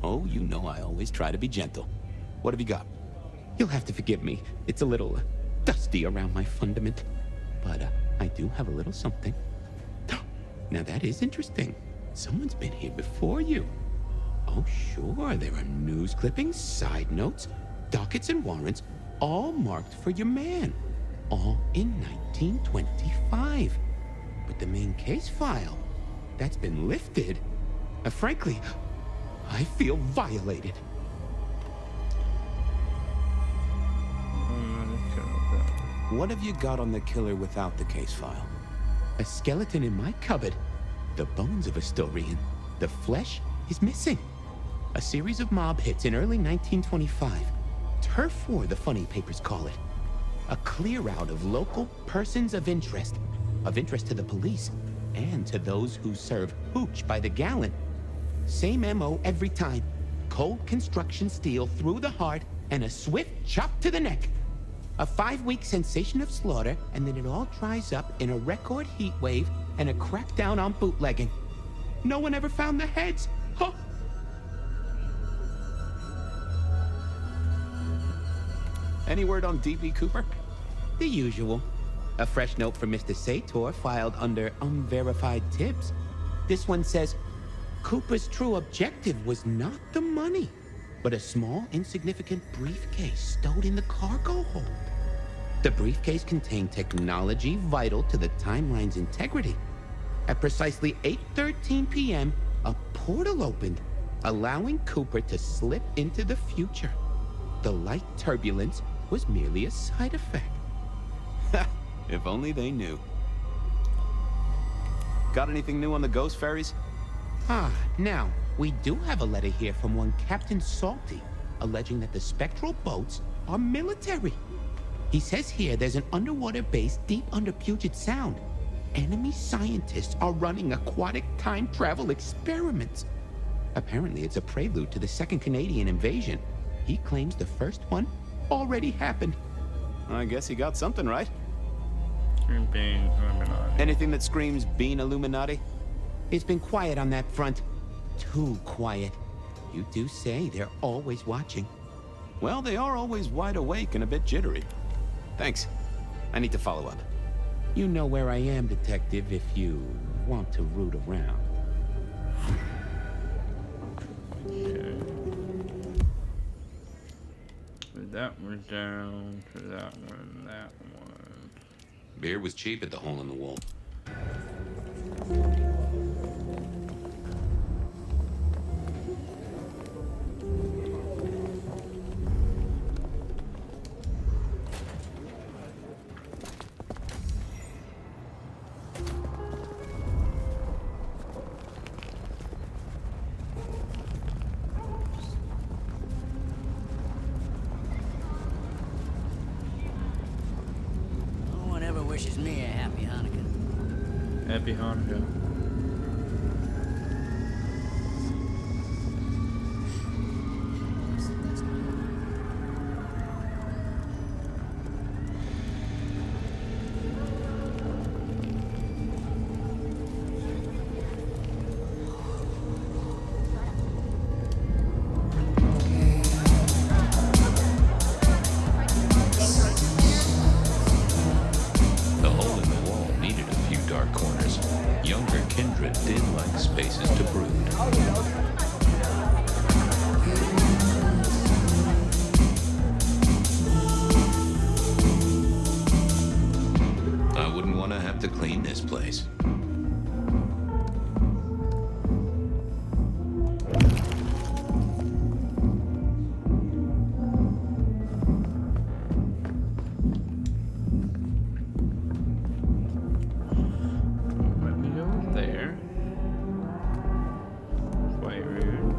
Oh, you know I always try to be gentle. What have you got? You'll have to forgive me. It's a little dusty around my fundament. But I do have a little something. Now that is interesting. Someone's been here before you. Oh, sure, there are news clippings, side notes, dockets and warrants, all marked for your man. All in 1925. But the main case file, that's been lifted. Frankly, I feel violated. What have you got on the killer without the case file? A skeleton in my cupboard. The bones of a Storian. The flesh is missing. A series of mob hits in early 1925. Turf war, the funny papers call it. A clear out of local persons of interest to the police, and to those who serve hooch by the gallon. Same MO every time. Cold construction steel through the heart, and a swift chop to the neck. A 5-week sensation of slaughter, and then it all dries up in a record heat wave and a crackdown on bootlegging. No one ever found the heads. Huh? Any word on D.B. Cooper? The usual. A fresh note from Mr. Sator filed under unverified tips. This one says, Cooper's true objective was not the money, but a small, insignificant briefcase stowed in the cargo hold. The briefcase contained technology vital to the timeline's integrity. At precisely 8:13 p.m., a portal opened, allowing Cooper to slip into the future. The light turbulence was merely a side effect. If only they knew. Got anything new on the ghost ferries? Now, we do have a letter here from one Captain Salty, alleging that the spectral boats are military. He says here there's an underwater base deep under Puget Sound. Enemy scientists are running aquatic time travel experiments. Apparently it's a prelude to the Second Canadian invasion. He claims the first one already happened. I guess he got something right. Bean Illuminati. Anything that screams Bean Illuminati? It's been quiet on that front. Too quiet. You do say they're always watching. Well, they are always wide awake and a bit jittery. Thanks. I need to follow up. You know where I am, Detective, if you want to root around. Okay. So that one's down to that one, that one. Beer was cheap at the hole in the wall. No one ever wishes me a happy Hanukkah. Happy Hanukkah. The hole in the wall needed a few dark corners. Younger kindred did like spaces to brood. I wouldn't want to have to clean this place. Let me go there. Quite rude.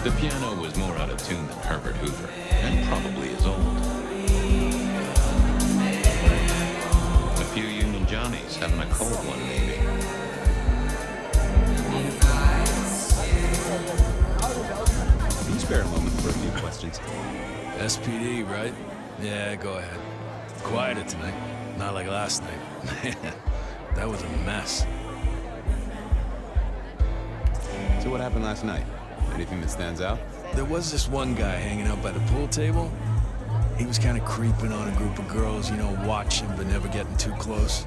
The piano was more out of tune than Herbert Hoover, and probably is old. A few Union Johnnies having a cold one, maybe. Can you spare a moment for a few questions? SPD, right? Yeah, go ahead. Quieter tonight. Not like last night. That was a mess. So what happened last night? Anything that stands out? There was this one guy hanging out by the pool table. He was kind of creeping on a group of girls, you know, watching but never getting too close.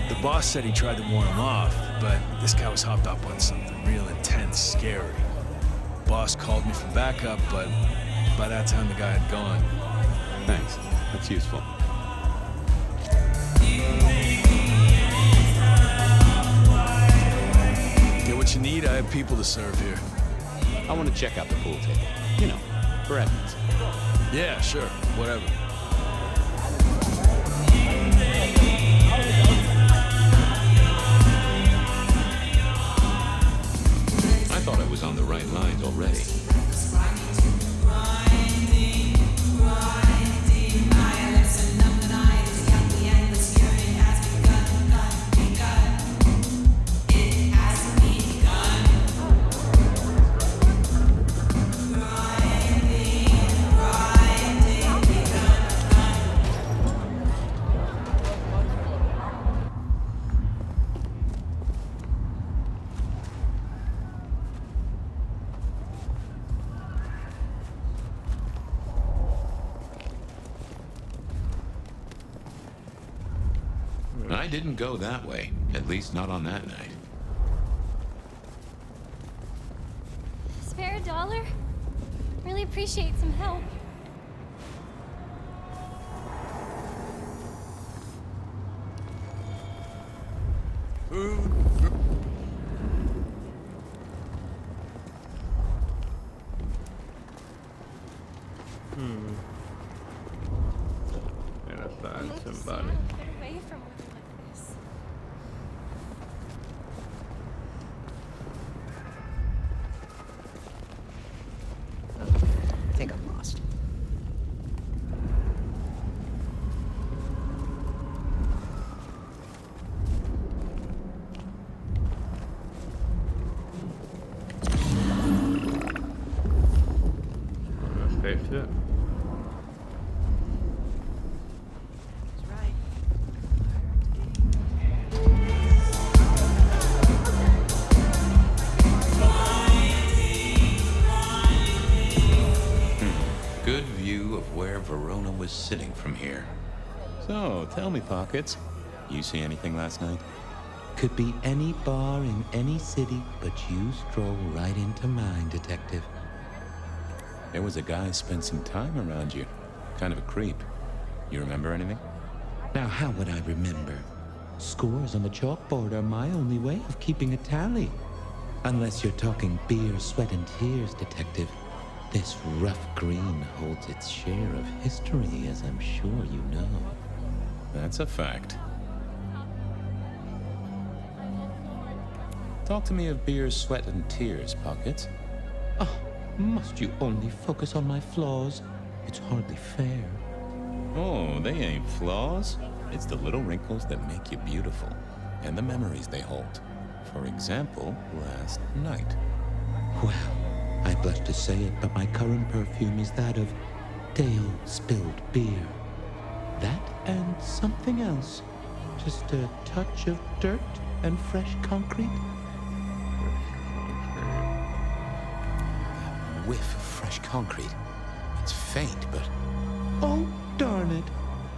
The boss said he tried to warn him off, but this guy was hopped up on something real intense, scary. Boss called me for backup, but by that time the guy had gone. Thanks. That's useful. Get what you need, I have people to serve here. I want to check out the pool table. You know, for evidence. Yeah, sure, whatever. I thought I was on the right lines already. I didn't go that way, at least not on that night. Spare a dollar? Really appreciate some help. Gotta find somebody. Get away from women like this. I think I'm lost. Let's fix it. Good view of where Verona was sitting from here. So, tell me, Pockets, you see anything last night? Could be any bar in any city, but you stroll right into mine, Detective. There was a guy spent some time around you. Kind of a creep. You remember anything? Now, how would I remember? Scores on the chalkboard are my only way of keeping a tally. Unless you're talking beer, sweat, and tears, Detective. This rough green holds its share of history, as I'm sure you know. That's a fact. Talk to me of beer, sweat, and tears, Pockets. Oh, must you only focus on my flaws? It's hardly fair. Oh, they ain't flaws. It's the little wrinkles that make you beautiful, and the memories they hold. For example, last night. Well, I blush to say it, but my current perfume is that of day-old spilled beer. That and something else. Just a touch of dirt and fresh concrete. That whiff of fresh concrete. It's faint, but... Oh, darn it.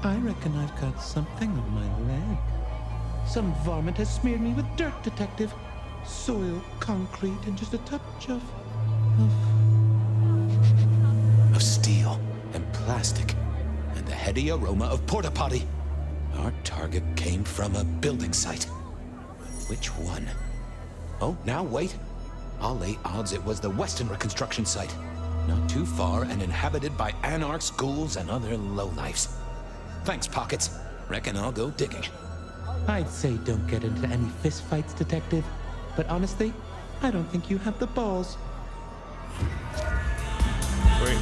I reckon I've got something on my leg. Some varmint has smeared me with dirt, Detective. Soil, concrete, and just a touch of steel and plastic and the heady aroma of porta potty. Our target came from a building site. Which one? Oh, now wait. I'll lay odds it was the Westenra construction site. Not too far and inhabited by anarchs, ghouls, and other lowlifes. Thanks, Pockets. Reckon I'll go digging. I'd say don't get into any fistfights, Detective. But honestly, I don't think you have the balls. Great.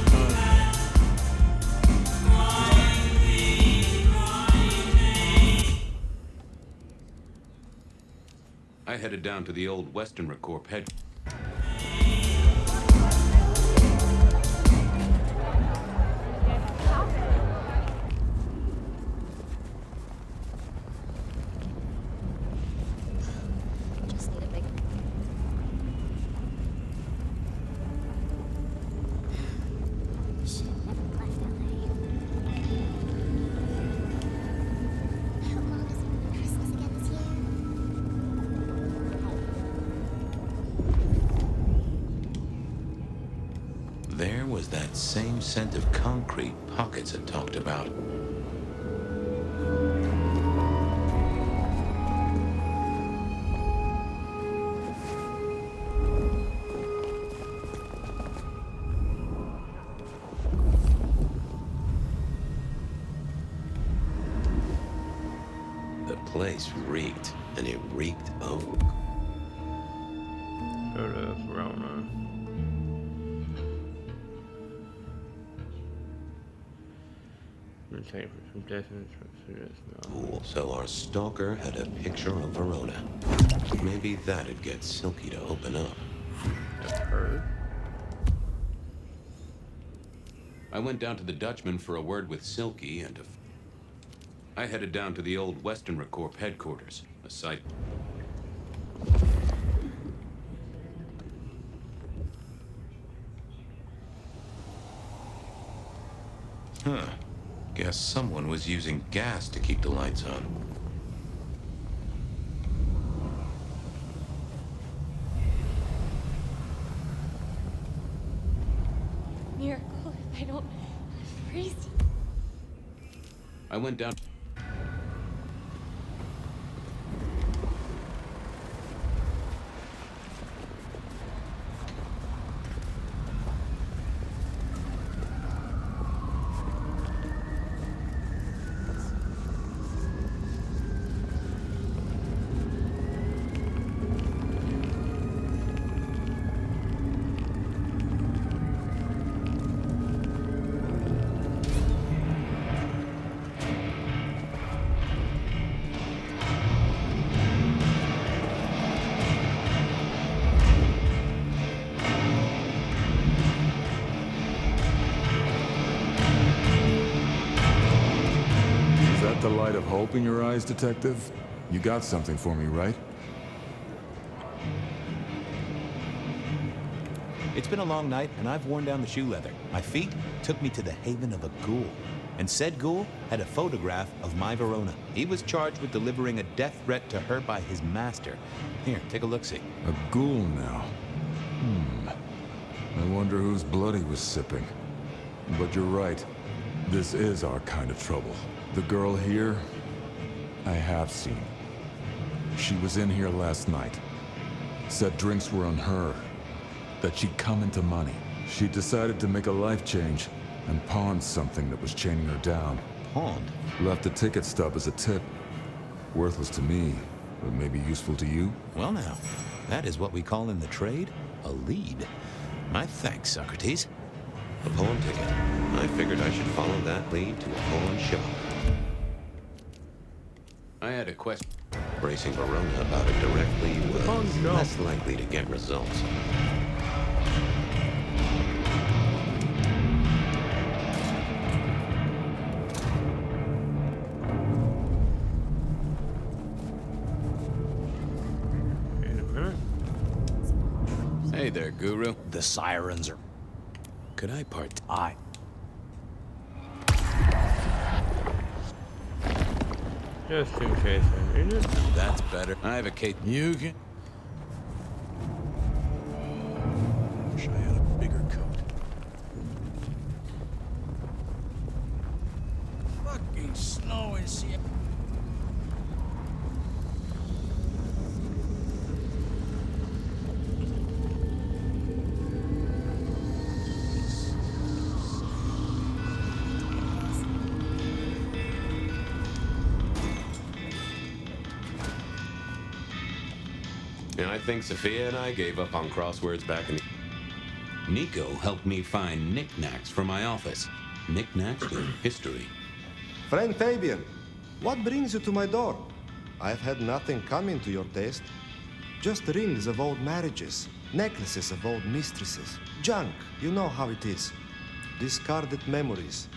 I headed down to the old Westenra Corp head. There was that same scent of concrete Pockets had talked about. The place reeked, and it reeked of... Corona. Cool. So our stalker had a picture of Verona. Maybe that'd get Silky to open up. I went down to the Dutchman for a word with Silky and I headed down to the old Westenra Corp headquarters, a site... Huh. Guess someone was using gas to keep the lights on. Miracle if I don't freeze. I went down... The light of hope in your eyes, Detective? You got something for me, right? It's been a long night, and I've worn down the shoe leather. My feet took me to the haven of a ghoul. And said ghoul had a photograph of my Verona. He was charged with delivering a death threat to her by his master. Here, take a look-see. A ghoul now. I wonder whose blood he was sipping. But you're right. This is our kind of trouble. The girl here, I have seen. She was in here last night. Said drinks were on her. That she'd come into money. She decided to make a life change and pawned something that was chaining her down. Pawned? Left a ticket stub as a tip. Worthless to me, but maybe useful to you? Well now, that is what we call in the trade a lead. My thanks, Socrates. A pawn ticket. I figured I should follow that lead to a pawn shop. I had a question. Bracing Verona about a direct lead was less likely to get results. Hey there, Guru. The sirens are... Could I part... Just in case I need it. That's better. I have a case... You can... Wish I had a bigger coat. Fucking snow in Seattle. And I think Sophia and I gave up on crosswords back in the... Nico helped me find knickknacks for my office. Knickknacks with history. Friend Fabian, what brings you to my door? I've had nothing coming to your taste. Just rings of old marriages, necklaces of old mistresses, junk, you know how it is. Discarded memories.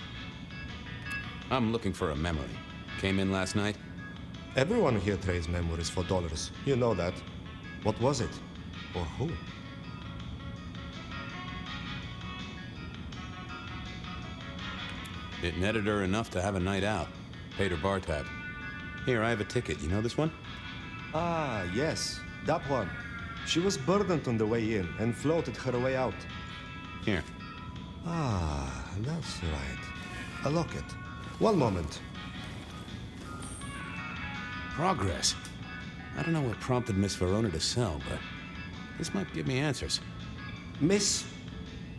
I'm looking for a memory. Came in last night? Everyone here trades memories for dollars. You know that. What was it? Or who? It netted her enough to have a night out. Paid her bar tab. Here, I have a ticket. You know this one? Ah, yes. That one. She was burdened on the way in and floated her way out. Here. Ah, that's right. A locket. One moment. Progress. I don't know what prompted Miss Verona to sell, but this might give me answers. Miss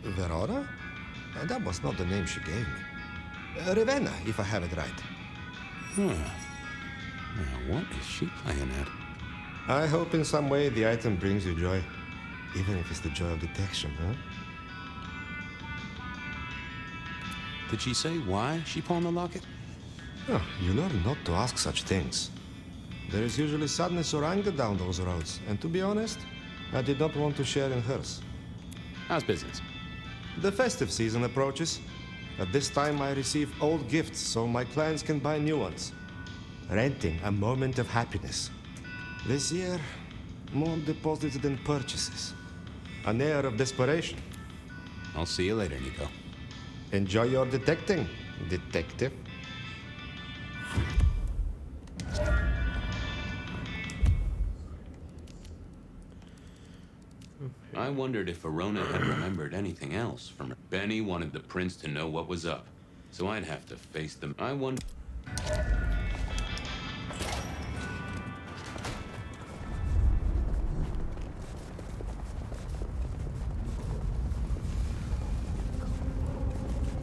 Verona? That was not the name she gave me. Ravenna, if I have it right. Huh. Now, what is she playing at? I hope in some way the item brings you joy. Even if it's the joy of detection, huh? Did she say why she pawned the locket? Oh, you learn not to ask such things. There is usually sadness or anger down those roads, and to be honest, I did not want to share in hers. How's business? The festive season approaches. At this time, I receive old gifts so my clients can buy new ones. Renting a moment of happiness. This year, more deposits than purchases. An air of desperation. I'll see you later, Nico. Enjoy your detecting, detective. I wondered if Verona had remembered anything else from her. Benny wanted the prince to know what was up, so I'd have to face them. I wonder...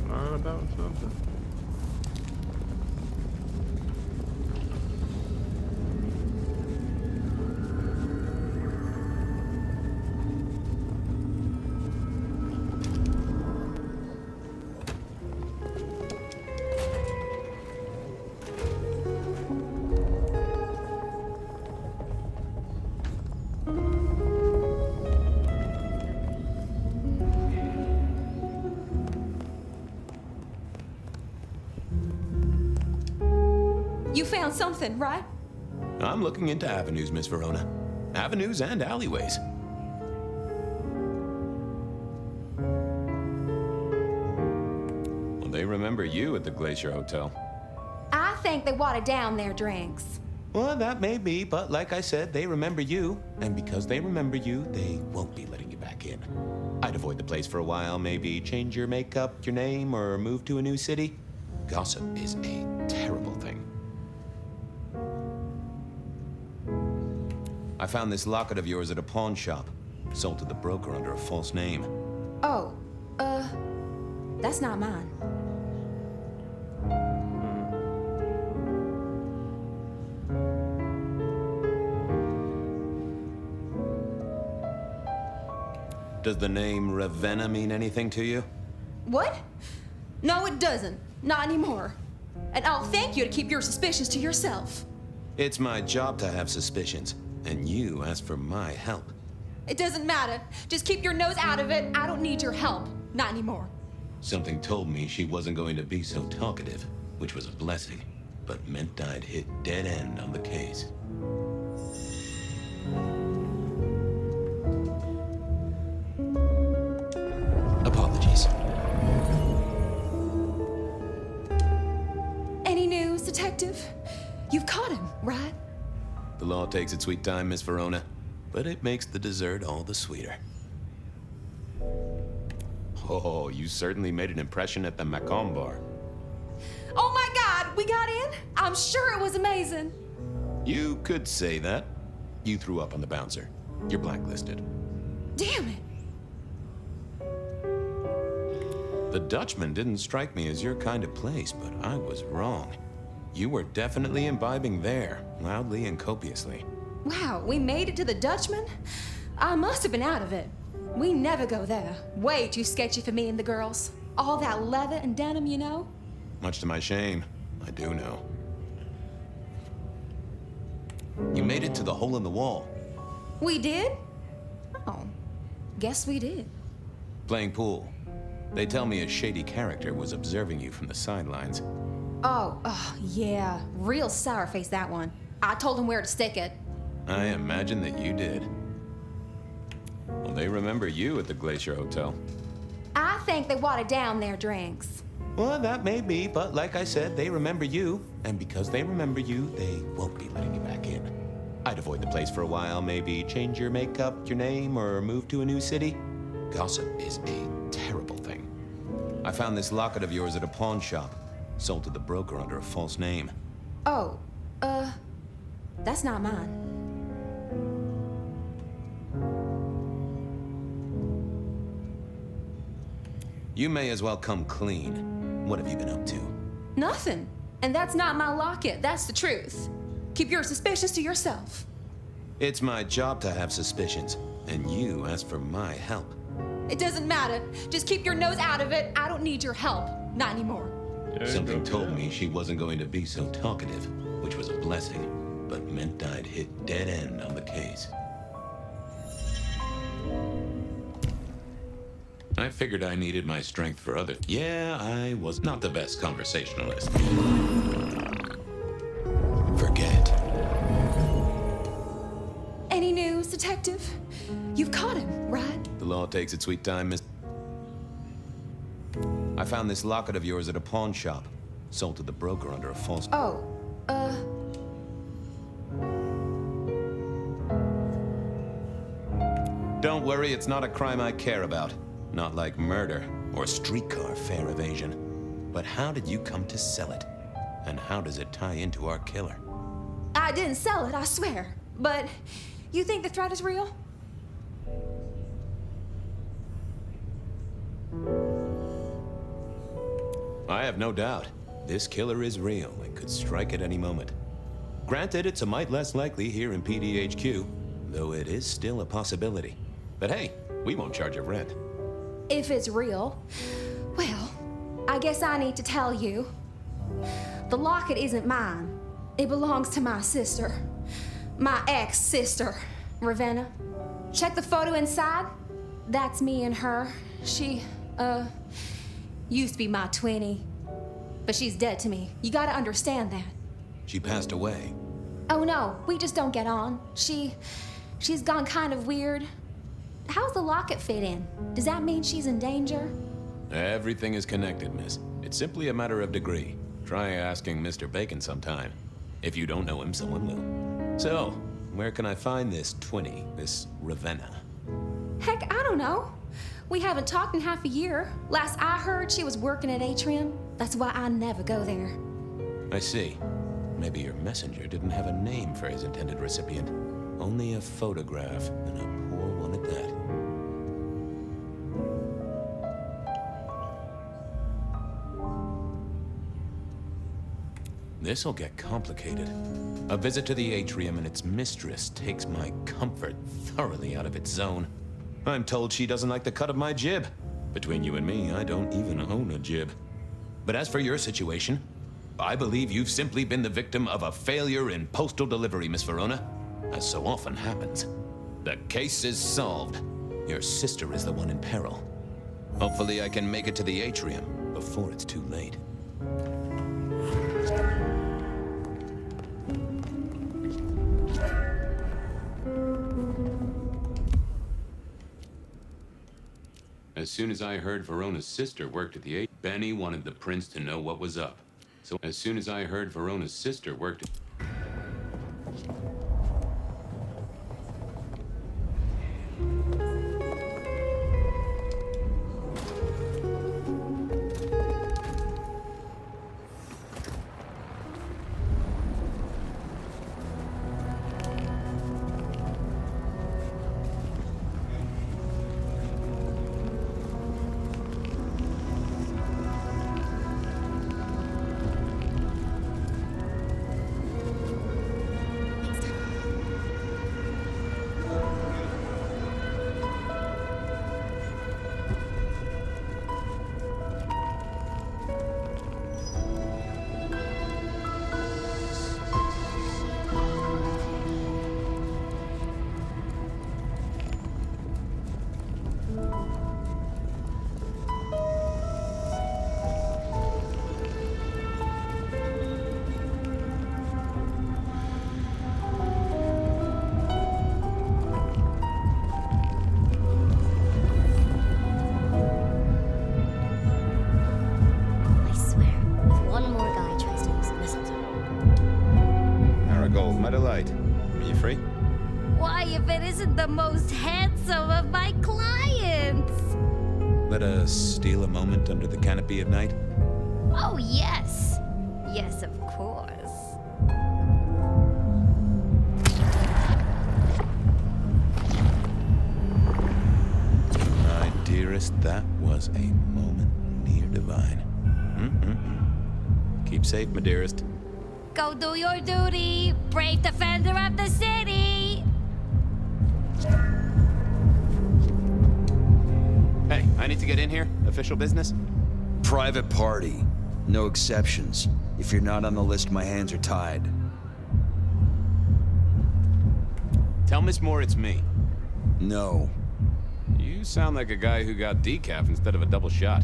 Not about something. You found something, right? I'm looking into avenues, Miss Verona. Avenues and alleyways. Will they remember? remember you at the Glacier Hotel. I think they watered down their drinks. Well, that may be, but like I said, they remember you. And because they remember you, they won't be letting you back in. I'd avoid the place for a while, maybe change your makeup, your name, or move to a new city. Gossip is a terrible thing. I found this locket of yours at a pawn shop. Sold to the broker under a false name. Oh, that's not mine. Does the name Ravenna mean anything to you? What? No, it doesn't. Not anymore. And I'll thank you to keep your suspicions to yourself. It's my job to have suspicions, and you asked for my help. It doesn't matter. Just keep your nose out of it. I don't need your help. Not anymore. Something told me she wasn't going to be so talkative, which was a blessing, but meant I'd hit dead end on the case. Apologies. Any news, Detective? You've caught him, right? The law takes its sweet time, Miss Verona, but it makes the dessert all the sweeter. Oh, you certainly made an impression at the Macomb bar. Oh my God, we got in? I'm sure it was amazing. You could say that. You threw up on the bouncer. You're blacklisted. Damn it. The Dutchman didn't strike me as your kind of place, but I was wrong. You were definitely imbibing there, loudly and copiously. Wow, we made it to the Dutchman? I must have been out of it. We never go there. Way too sketchy for me and the girls. All that leather and denim, you know? Much to my shame, I do know. You made it to the hole in the wall. We did? Oh, guess we did. Playing pool. They tell me a shady character was observing you from the sidelines. Oh, yeah. Real sour face, that one. I told him where to stick it. I imagine that you did. Well, they remember you at the Glacier Hotel. I think they watered down their drinks. Well, that may be, but like I said, they remember you. And because they remember you, they won't be letting you back in. I'd avoid the place for a while, maybe change your makeup, your name, or move to a new city. Gossip is a terrible thing. I found this locket of yours at a pawn shop. Sold to the broker under a false name. Oh, that's not mine. You may as well come clean. What have you been up to? Nothing. And that's not my locket. That's the truth. Keep your suspicions to yourself. It's my job to have suspicions, and you asked for my help. It doesn't matter. Just keep your nose out of it. I don't need your help. Not anymore. Something told me she wasn't going to be so talkative, which was a blessing, but meant I'd hit dead end on the case. I figured I needed my strength for others. Yeah, I was not the best conversationalist. Forget. Any news, Detective? You've caught him, right? The law takes its sweet time, Miss. I found this locket of yours at a pawn shop. Sold to the broker under a false... Oh, Don't worry, it's not a crime I care about. Not like murder or streetcar fare evasion. But how did you come to sell it? And how does it tie into our killer? I didn't sell it, I swear. But you think the threat is real? I have no doubt. This killer is real and could strike at any moment. Granted, it's a mite less likely here in PDHQ, though it is still a possibility. But hey, we won't charge a rent. If it's real, well, I guess I need to tell you. The locket isn't mine. It belongs to my sister. My ex-sister, Ravenna. Check the photo inside. That's me and her. She, used to be my twinnie. But she's dead to me. You gotta understand that. She passed away. Oh no, we just don't get on. She's gone kind of weird. How's the locket fit in? Does that mean she's in danger? Everything is connected, miss. It's simply a matter of degree. Try asking Mr. Bacon sometime. If you don't know him, someone will. So, where can I find this 20, this Ravenna? Heck, I don't know. We haven't talked in half a year. Last I heard, she was working at Atrium. That's why I never go there. I see. Maybe your messenger didn't have a name for his intended recipient. Only a photograph, and a poor one at that. This'll get complicated. A visit to the Atrium and its mistress takes my comfort thoroughly out of its zone. I'm told she doesn't like the cut of my jib. Between you and me, I don't even own a jib. But as for your situation, I believe you've simply been the victim of a failure in postal delivery, Miss Verona, as so often happens. The case is solved. Your sister is the one in peril. Hopefully I can make it to the Atrium before it's too late. As soon as I heard Verona's sister worked at the Atrium, Benny wanted the prince to know what was up. So as soon as I heard Verona's sister worked at... The most handsome of my clients. Let us steal a moment under the canopy of night? Oh, yes. Yes, of course. My dearest, that was a moment near divine. Keep safe, my dearest. Go do your duty, brave defender of the city. Hey, I need to get in here. Official business? Private party. No exceptions. If you're not on the list, my hands are tied. Tell Miss Moore it's me. No. You sound like a guy who got decaf instead of a double shot.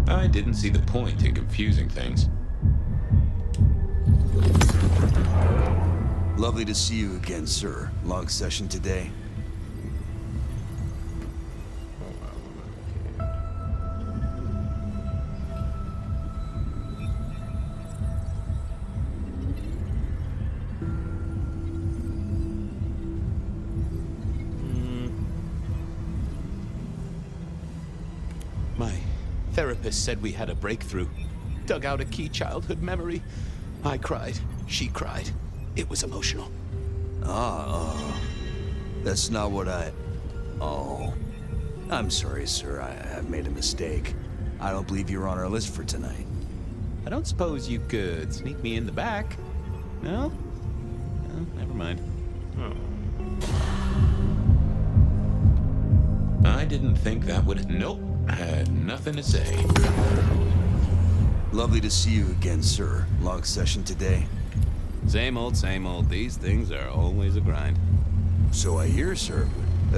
I didn't see the point in confusing things. Lovely to see you again, sir. Long session today. My therapist said we had a breakthrough. Dug out a key childhood memory. I cried. She cried. It was emotional. That's not what I... Oh. I'm sorry, sir. I've made a mistake. I don't believe you're on our list for tonight. I don't suppose you could sneak me in the back? No? No, never mind. I didn't think that would... Nope. I had nothing to say. Lovely to see you again, sir. Long session today. Same old, same old. These things are always a grind. So I hear, sir.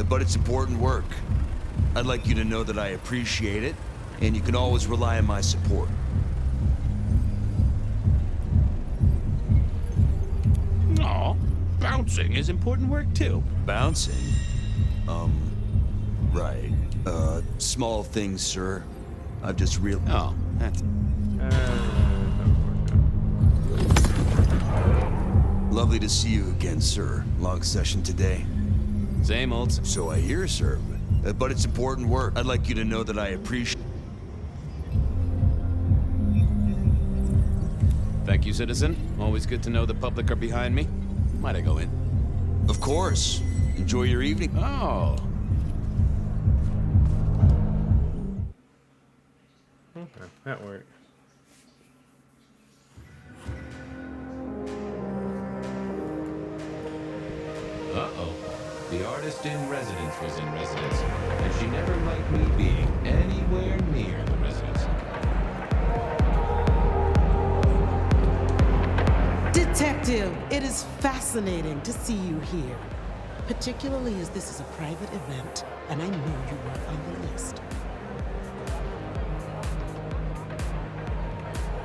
But it's important work. I'd like you to know that I appreciate it, and you can always rely on my support. Aw, bounce bouncing is important work too. Bouncing? Right. Small things, sir. I've just Oh, that's... Lovely to see you again, sir. Long session today. Same old... So I hear, sir. But it's important work. I'd like you to know that I appreciate... Thank you, citizen. Always good to know the public are behind me. Might I go in? Of course. Enjoy your evening. Oh. Okay, that worked. Uh-oh. The artist in residence was in residence, and she never liked me being anywhere near the residence. Detective, it is fascinating to see you here, particularly as this is a private event, and I know you were on the list.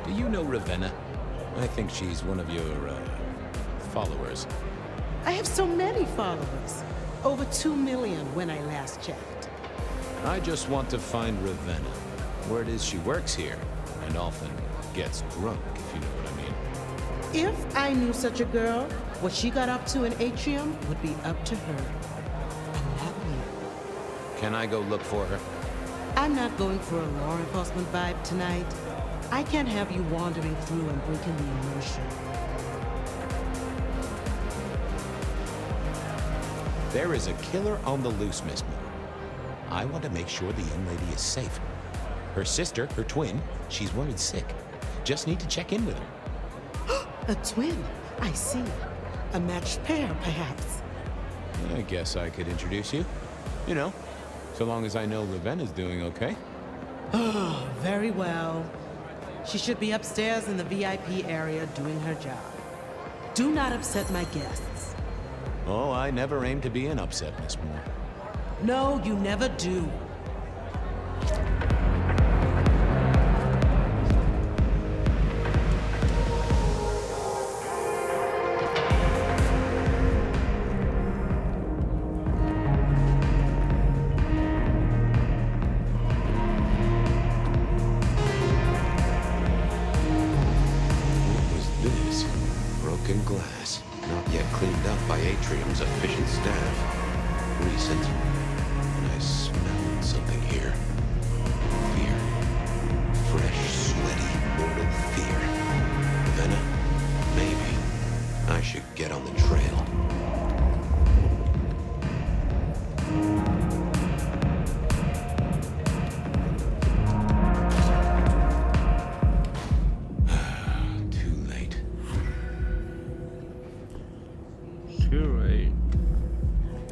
Do you know Ravenna? I think she's one of your, followers. I have so many followers. Over 2 million when I last checked. I just want to find Ravenna. Word is she works here, and often gets drunk, if you know what I mean. If I knew such a girl, what she got up to in Atrium would be up to her. And not me. Can I go look for her? I'm not going for a law enforcement vibe tonight. I can't have you wandering through and breaking the immersion. There is a killer on the loose, Miss Moore. I want to make sure the young lady is safe. Her sister, her twin, she's worried sick. Just need to check in with her. A twin, I see. A matched pair, perhaps. I guess I could introduce you. You know, so long as I know Ravenna's doing okay. Oh, very well. She should be upstairs in the VIP area doing her job. Do not upset my guests. Oh, I never aim to be an upset, Miss Moore. No, you never do. Broken glass, not yet cleaned up by Atrium's efficient staff. Recent, and I smelled something here. Fear. Fresh, sweaty, mortal fear. Ravenna, maybe I should get on the trail.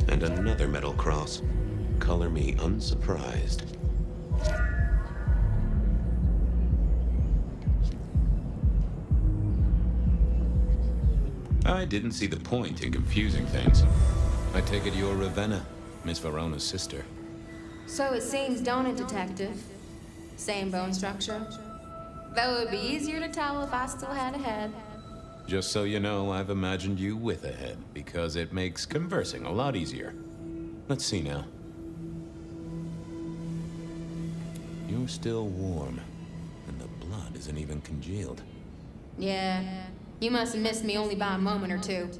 And another metal cross. Color me unsurprised. I didn't see the point in confusing things. I take it you're Ravenna, Miss Verona's sister. So it seems, don't it, Detective? Same bone structure? Though it would be easier to tell if I still had a head. Just so you know, I've imagined you with a head, because it makes conversing a lot easier. Let's see now. You're still warm, and the blood isn't even congealed. Yeah, you must have missed me only by a moment or two.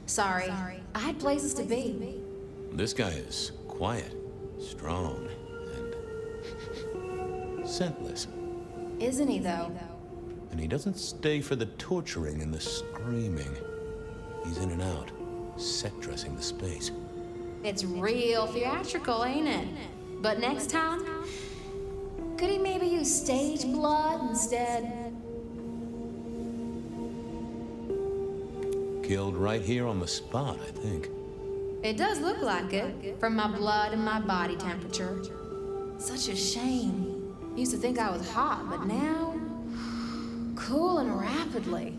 Sorry, I had places to be. This guy is quiet, strong, and scentless. Isn't he, though? And he doesn't stay for the torturing and the screaming. He's in and out, set dressing the space. It's real theatrical, ain't it? But next time, could he maybe use stage blood instead? Killed right here on the spot, I think. It does look like it, from my blood and my body temperature. Such a shame. Used to think I was hot, but now... cooling rapidly.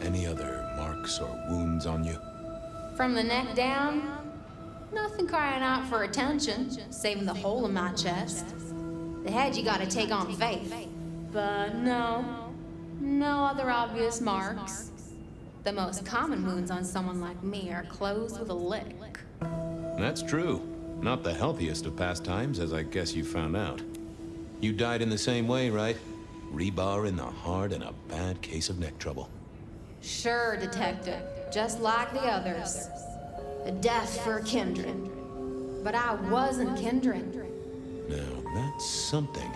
Any other marks or wounds on you? From the neck down, nothing crying out for attention, saving the hole in my chest. The head you gotta take on faith. But no, No other obvious marks. The most common wounds on someone like me are closed with a lick. That's true. Not the healthiest of pastimes, as I guess you found out. You died in the same way, right? Rebar in the heart and a bad case of neck trouble. Sure, Detective. Just like the others. A death for kindred. But I wasn't kindred. Now, that's something.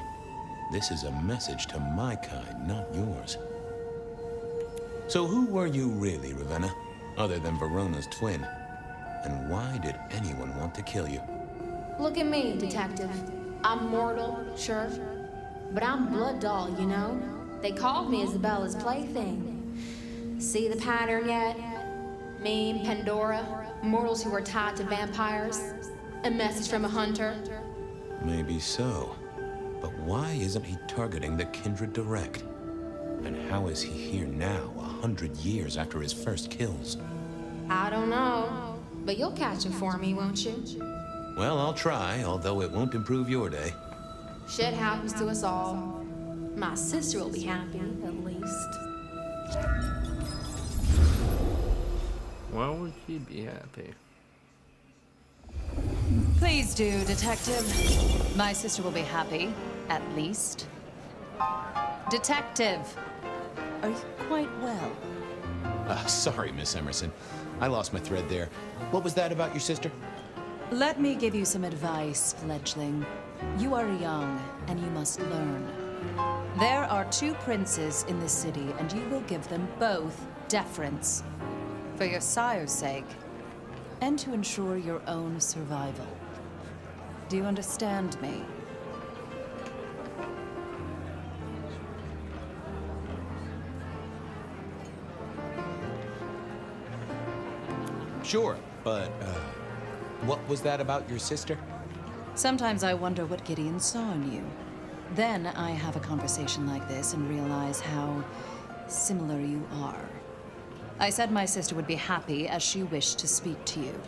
This is a message to my kind, not yours. So who were you really, Ravenna? Other than Verona's twin? And why did anyone want to kill you? Look at me, Detective. I'm mortal, sure. But I'm blood doll, you know? They called me Isabella's plaything. See the pattern yet? Me, Pandora, mortals who are tied to vampires. A message from a hunter. Maybe so. But why isn't he targeting the kindred direct? And how is he here now, 100 years after his first kills? I don't know. But you'll catch him for me, won't you? Well, I'll try, although it won't improve your day. Shit happens to us all. My sister will be happy, at least. Why would she be happy? Please do, Detective. My sister will be happy, at least. Detective, are you quite well? Sorry, Miss Emerson. I lost my thread there. What was that about your sister? Let me give you some advice, fledgling. You are young, and you must learn. There are 2 princes in this city, and you will give them both deference. For your sire's sake, and to ensure your own survival. Do you understand me? Sure, but, what was that about your sister? Sometimes I wonder what Gideon saw in you. Then I have a conversation like this and realize how similar you are. I said my sister would be happy as she wished to speak to you.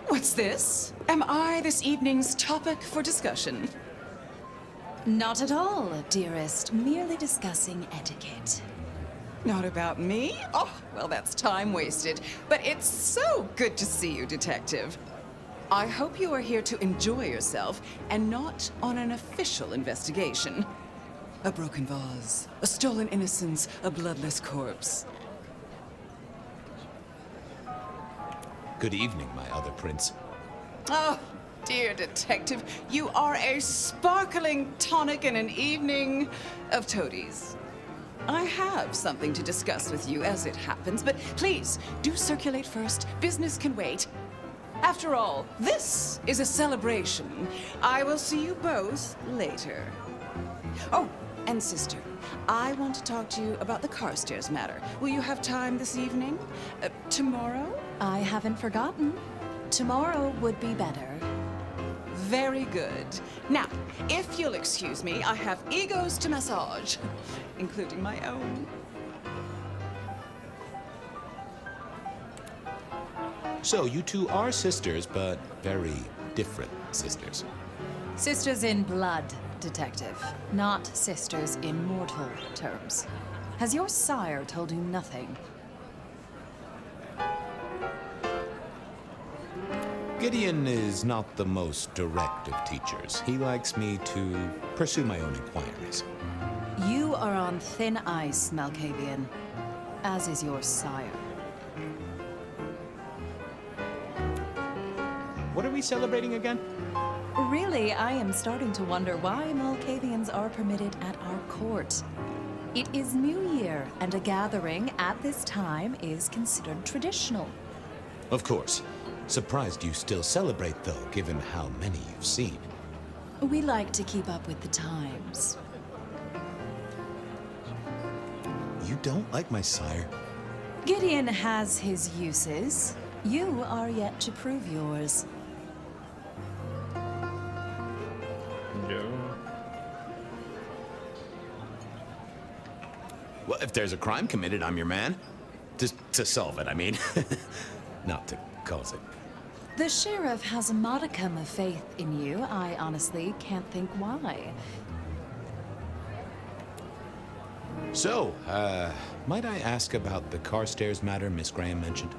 What's this? Am I this evening's topic for discussion? Not at all, dearest. Merely discussing etiquette. Not about me? Oh, well, that's time wasted. But it's so good to see you, Detective. I hope you are here to enjoy yourself and not on an official investigation. A broken vase, a stolen innocence, a bloodless corpse. Good evening, my other prince. Oh, dear Detective, you are a sparkling tonic in an evening of toadies. I have something to discuss with you as it happens, but please, do circulate first. Business can wait. After all, this is a celebration. I will see you both later. Oh, and sister, I want to talk to you about the Carstairs matter. Will you have time this evening? Tomorrow? I haven't forgotten. Tomorrow would be better. Very good. Now, if you'll excuse me, I have egos to massage, including my own. So, you two are sisters, but very different sisters. Sisters in blood, Detective, not sisters in mortal terms. Has your sire told you nothing? Gideon is not the most direct of teachers. He likes me to pursue my own inquiries. You are on thin ice, Malkavian, as is your sire. What are we celebrating again? Really, I am starting to wonder why Malkavians are permitted at our court. It is New Year, and a gathering at this time is considered traditional. Of course. Surprised you still celebrate, though, given how many you've seen. We like to keep up with the times. You don't like my sire? Gideon has his uses. You are yet to prove yours. Well, if there's a crime committed, I'm your man. To solve it, I mean. Not to cause it. The sheriff has a modicum of faith in you. I honestly can't think why. So, might I ask about the Carstairs matter Miss Graham mentioned?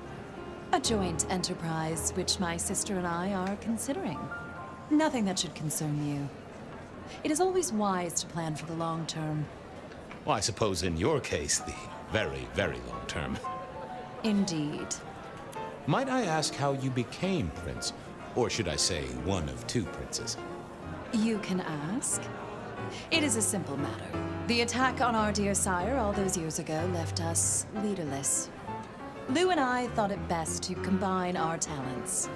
A joint enterprise, which my sister and I are considering. Nothing that should concern you. It is always wise to plan for the long term. Well, I suppose in your case, the very, very long term. Indeed. Might I ask how you became Prince? Or should I say, one of two princes? You can ask. It is a simple matter. The attack on our dear sire all those years ago left us leaderless. Lou and I thought it best to combine our talents.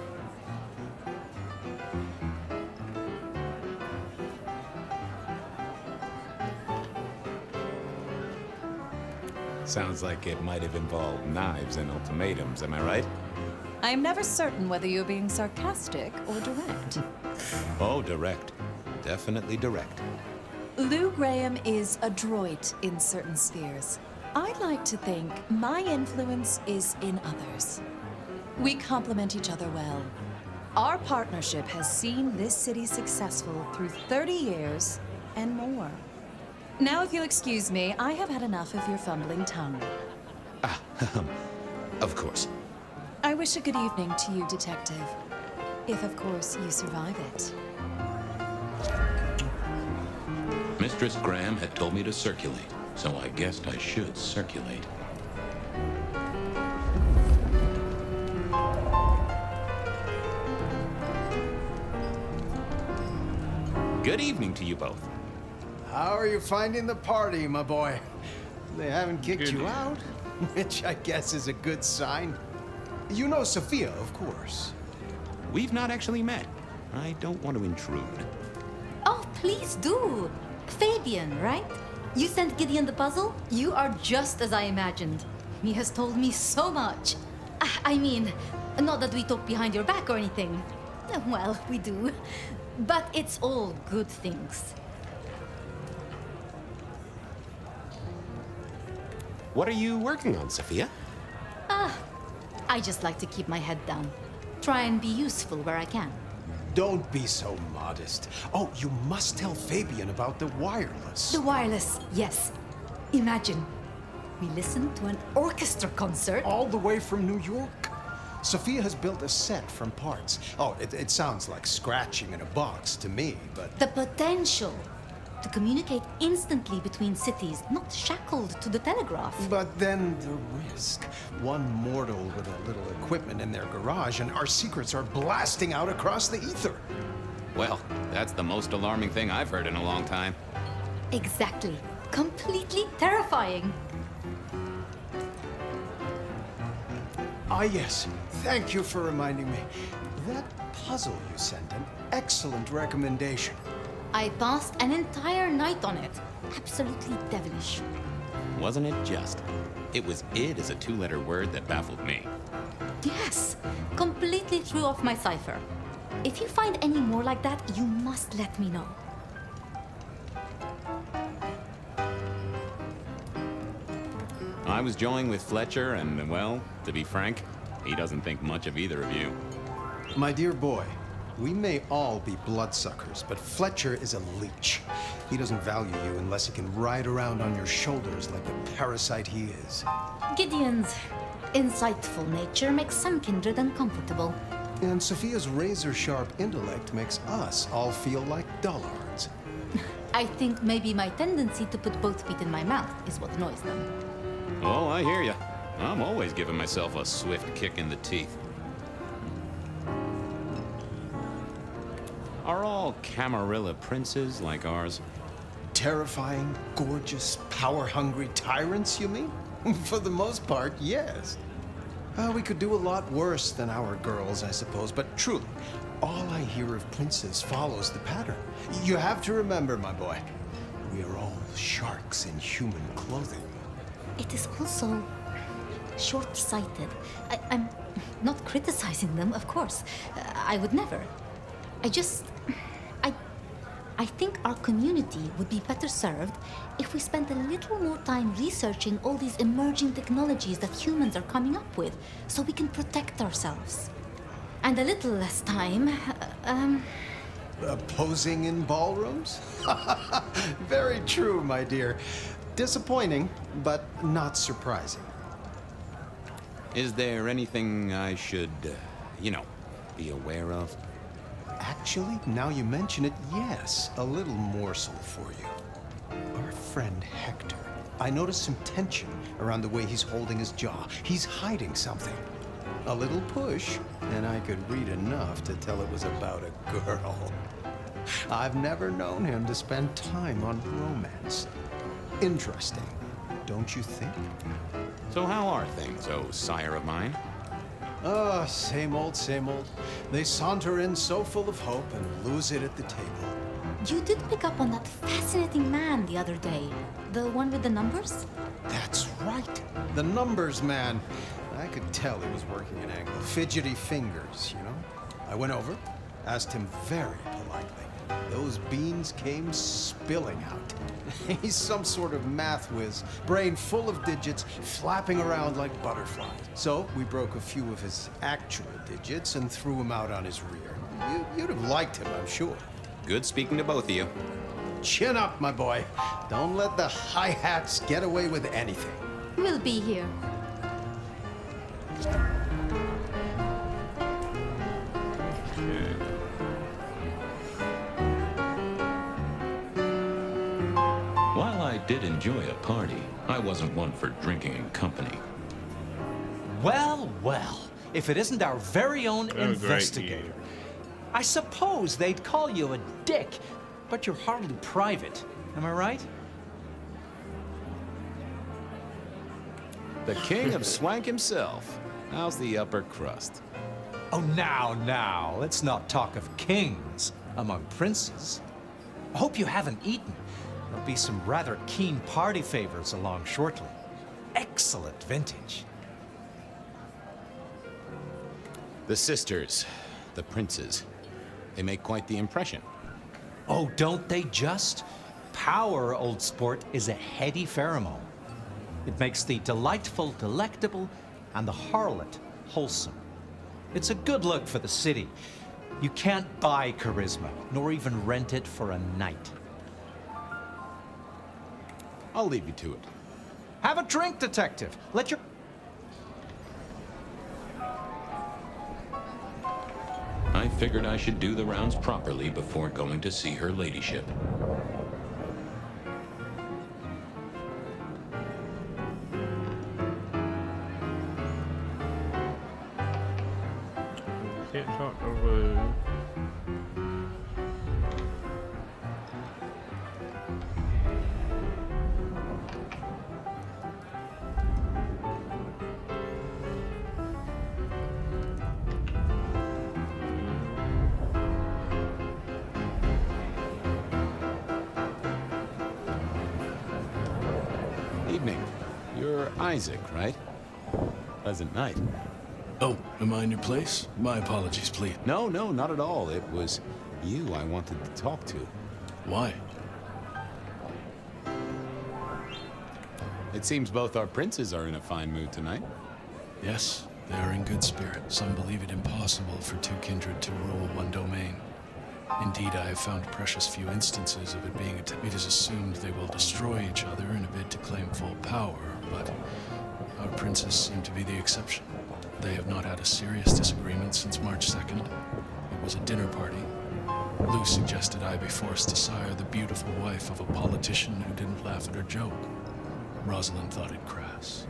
Sounds like it might have involved knives and ultimatums, am I right? I am never certain whether you're being sarcastic or direct. Oh, direct. Definitely direct. Lou Graham is adroit in certain spheres. I like to think my influence is in others. We complement each other well. Our partnership has seen this city successful through 30 years and more. Now, if you'll excuse me, I have had enough of your fumbling tongue. Of course. I wish a good evening to you, Detective. If, of course, you survive it. Mistress Graham had told me to circulate, so I guessed I should circulate. Good evening to you both. How are you finding the party, my boy? They haven't kicked you out? Which I guess is a good sign. You know Sophia, of course. We've not actually met. I don't want to intrude. Oh, please do. Fabian, right? You sent Gideon the puzzle? You are just as I imagined. He has told me so much. I mean, not that we talk behind your back or anything. Well, we do. But it's all good things. What are you working on, Sophia? I just like to keep my head down. Try and be useful where I can. Don't be so modest. Oh, you must tell Fabian about the wireless. The wireless, yes. Imagine, we listened to an orchestra concert. All the way from New York. Sophia has built a set from parts. Oh, it sounds like scratching in a box to me, but... The potential to communicate instantly between cities, not shackled to the telegraph. But then the risk. One mortal with a little equipment in their garage, and our secrets are blasting out across the ether. Well, that's the most alarming thing I've heard in a long time. Exactly. Completely terrifying. Ah, yes. Thank you for reminding me. That puzzle you sent, an excellent recommendation. I passed an entire night on it. Absolutely devilish. Wasn't it just? It was id as a two-letter word that baffled me. Yes, completely threw off my cipher. If you find any more like that, you must let me know. I was joined with Fletcher, and, well, to be frank, he doesn't think much of either of you. My dear boy, we may all be bloodsuckers, but Fletcher is a leech. He doesn't value you unless he can ride around on your shoulders like the parasite he is. Gideon's insightful nature makes some kindred uncomfortable. And Sophia's razor-sharp intellect makes us all feel like dullards. I think maybe my tendency to put both feet in my mouth is what annoys them. Oh, I hear ya. I'm always giving myself a swift kick in the teeth. Are all Camarilla princes like ours? Terrifying, gorgeous, power-hungry tyrants, you mean? For the most part, yes. We could do a lot worse than our girls, I suppose, but truly, all I hear of princes follows the pattern. You have to remember, my boy, we are all sharks in human clothing. It is also short-sighted. I'm not criticizing them, of course. I would never. I think our community would be better served if we spent a little more time researching all these emerging technologies that humans are coming up with, so we can protect ourselves. And a little less time, Posing in ballrooms? Very true, my dear. Disappointing, but not surprising. Is there anything I should, be aware of? Actually, now you mention it, yes, a little morsel for you. Our friend Hector. I noticed some tension around the way he's holding his jaw. He's hiding something. A little push, and I could read enough to tell it was about a girl. I've never known him to spend time on romance. Interesting, don't you think? So how are things, oh sire of mine? Ah, same old, same old. They saunter in so full of hope and lose it at the table. You did pick up on that fascinating man the other day. The one with the numbers? That's right. The numbers man. I could tell he was working an angle. Fidgety fingers, you know? I went over, asked him very politely. Those beans came spilling out. He's some sort of math whiz, brain full of digits, flapping around like butterflies. So we broke a few of his actual digits and threw him out on his rear. You'd have liked him, I'm sure. Good speaking to both of you. Chin up, my boy. Don't let the hi-hats get away with anything. We'll be here. While I did enjoy a party, I wasn't one for drinking in company. Well, well, if it isn't our very own investigator. I suppose they'd call you a dick, but you're hardly private. Am I right? The king of swank himself. How's the upper crust? Oh, now, let's not talk of kings among princes. I hope you haven't eaten. There'll be some rather keen party favors along shortly. Excellent vintage. The sisters, the princes, they make quite the impression. Oh, don't they just? Power, old sport, is a heady pheromone. It makes the delightful delectable and the harlot wholesome. It's a good look for the city. You can't buy charisma, nor even rent it for a night. I'll leave you to it. Have a drink, detective. Let your... I figured I should do the rounds properly before going to see her ladyship. Can't talk over. Evening. You're Isaac, right? Pleasant night. Oh, am I in your place? My apologies, please. No, not at all. It was you I wanted to talk to. Why? It seems both our princes are in a fine mood tonight. Yes, they are in good spirit. Some believe it impossible for two kindred to rule one domain. Indeed, I have found precious few instances of it being attempted. It is assumed they will destroy each other in a bid to claim full power, but our princes seem to be the exception. They have not had a serious disagreement since March 2nd. It was a dinner party. Lou suggested I be forced to sire the beautiful wife of a politician who didn't laugh at her joke. Rosalind thought it crass.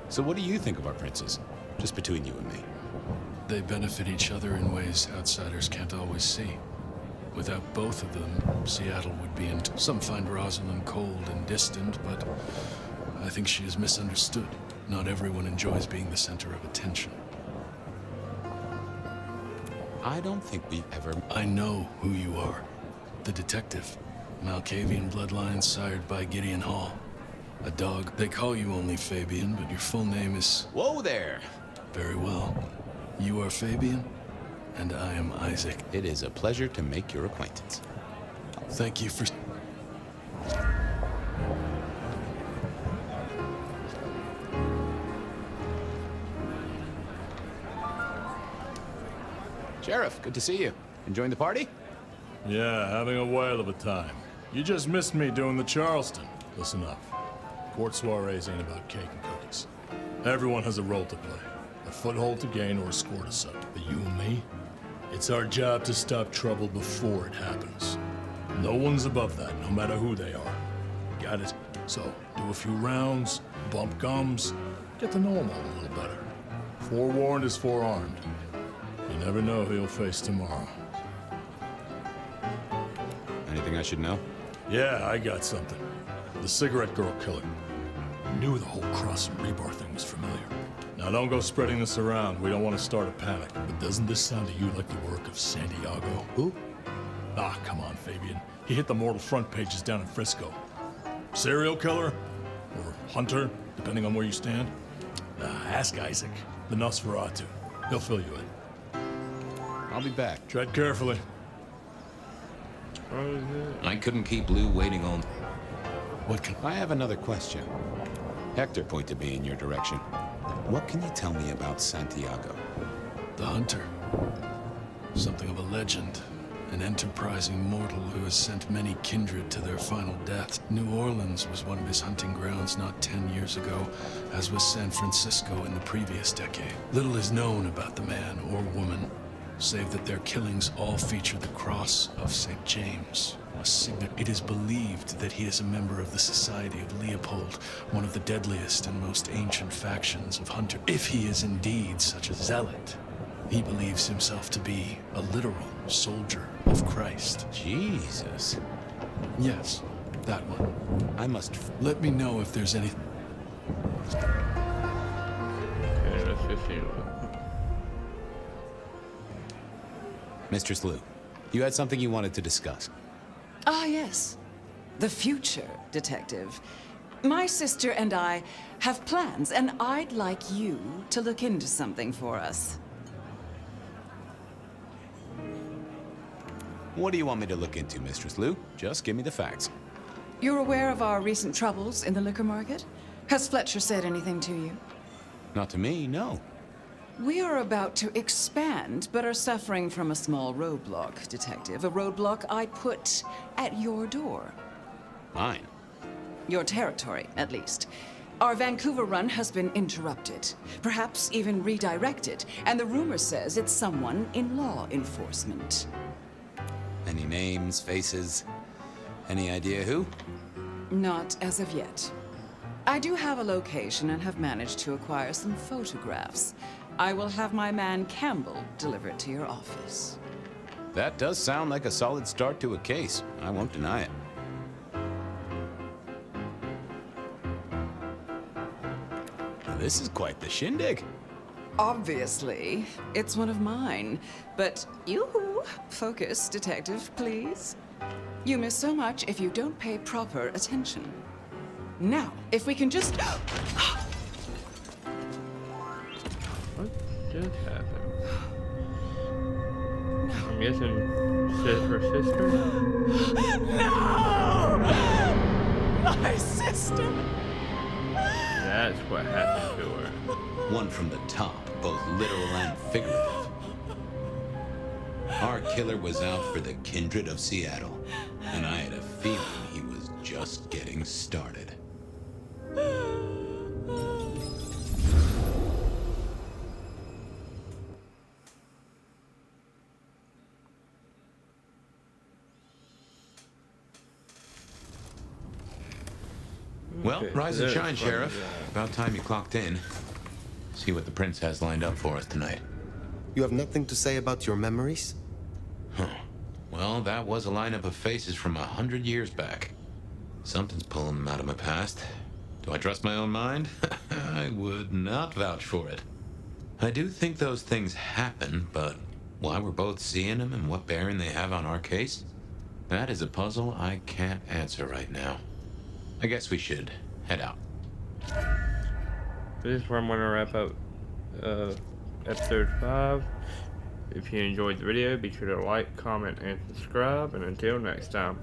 So what do you think of our princes? Just between you and me. They benefit each other in ways outsiders can't always see. Without both of them, Seattle would be in... Some find Rosalind cold and distant, but I think she is misunderstood. Not everyone enjoys being the center of attention. I don't think we've ever... I know who you are. The detective. Malkavian bloodlines sired by Gideon Hall. A dog. They call you only Fabian, but your full name is... Whoa there! Very well. You are Fabian, and I am Isaac. It is a pleasure to make your acquaintance. Thank you for... Sheriff, good to see you. Enjoying the party? Yeah, having a whale of a time. You just missed me doing the Charleston. Listen up. Court soirees ain't about cake and cookies. Everyone has a role to play. A foothold to gain or a score to settle. But you and me? It's our job to stop trouble before it happens. No one's above that, no matter who they are. Got it? So, do a few rounds, bump gums, get to know them all a little better. Forewarned is forearmed. You never know who you'll face tomorrow. Anything I should know? Yeah, I got something. The cigarette girl killer. Knew the whole Cross and Rebar thing was familiar. Now don't go spreading this around. We don't want to start a panic. But doesn't this sound to you like the work of Santiago? Who? Ah, come on, Fabian. He hit the mortal front pages down in Frisco. Serial killer? Or hunter, depending on where you stand? Ask Isaac, the Nosferatu. He'll fill you in. I'll be back. Tread carefully. I couldn't keep Lou waiting on... What can... I have another question. Hector pointed me in your direction. What can you tell me about Santiago? The hunter. Something of a legend. An enterprising mortal who has sent many kindred to their final death. New Orleans was one of his hunting grounds not 10 years ago, as was San Francisco in the previous decade. Little is known about the man or woman, save that their killings all feature the cross of St. James, a signet. It is believed that he is a member of the Society of Leopold, one of the deadliest and most ancient factions of hunters. If he is indeed such a zealot, he believes himself to be a literal soldier of Christ. Jesus. Yes, that one. I must... Let me know if there's anything... Okay, let's just see. Mistress Lou, you had something you wanted to discuss. Ah, yes. The future, Detective. My sister and I have plans, and I'd like you to look into something for us. What do you want me to look into, Mistress Lou? Just give me the facts. You're aware of our recent troubles in the liquor market? Has Fletcher said anything to you? Not to me, no. We are about to expand, but are suffering from a small roadblock, Detective. A roadblock I put at your door. Mine? Your territory, at least. Our Vancouver run has been interrupted, perhaps even redirected, and the rumor says it's someone in law enforcement. Any names, faces? Any idea who? Not as of yet. I do have a location and have managed to acquire some photographs. I will have my man Campbell deliver it to your office. That does sound like a solid start to a case. I won't deny it. This is quite the shindig. Obviously, it's one of mine. But you focus, Detective, please. You miss so much if you don't pay proper attention. Now, if we can just... What just happened? I'm guessing her sister? No! My sister! That's what happened to her. One from the top, both literal and figurative. Our killer was out for the kindred of Seattle, and I had a feeling he was just getting started. Well, Okay, rise and that's shine, funny, Sheriff. About time you clocked in. See what the prince has lined up for us tonight. You have nothing to say about your memories? Huh. Well, that was a lineup of faces from 100 years back. Something's pulling them out of my past. Do I trust my own mind? I would not vouch for it. I do think those things happen, but why we're both seeing them and what bearing they have on our case? That is a puzzle I can't answer right now. I guess we should head out. This is where I'm going to wrap up episode 5. If you enjoyed the video, be sure to like, comment, and subscribe. And until next time.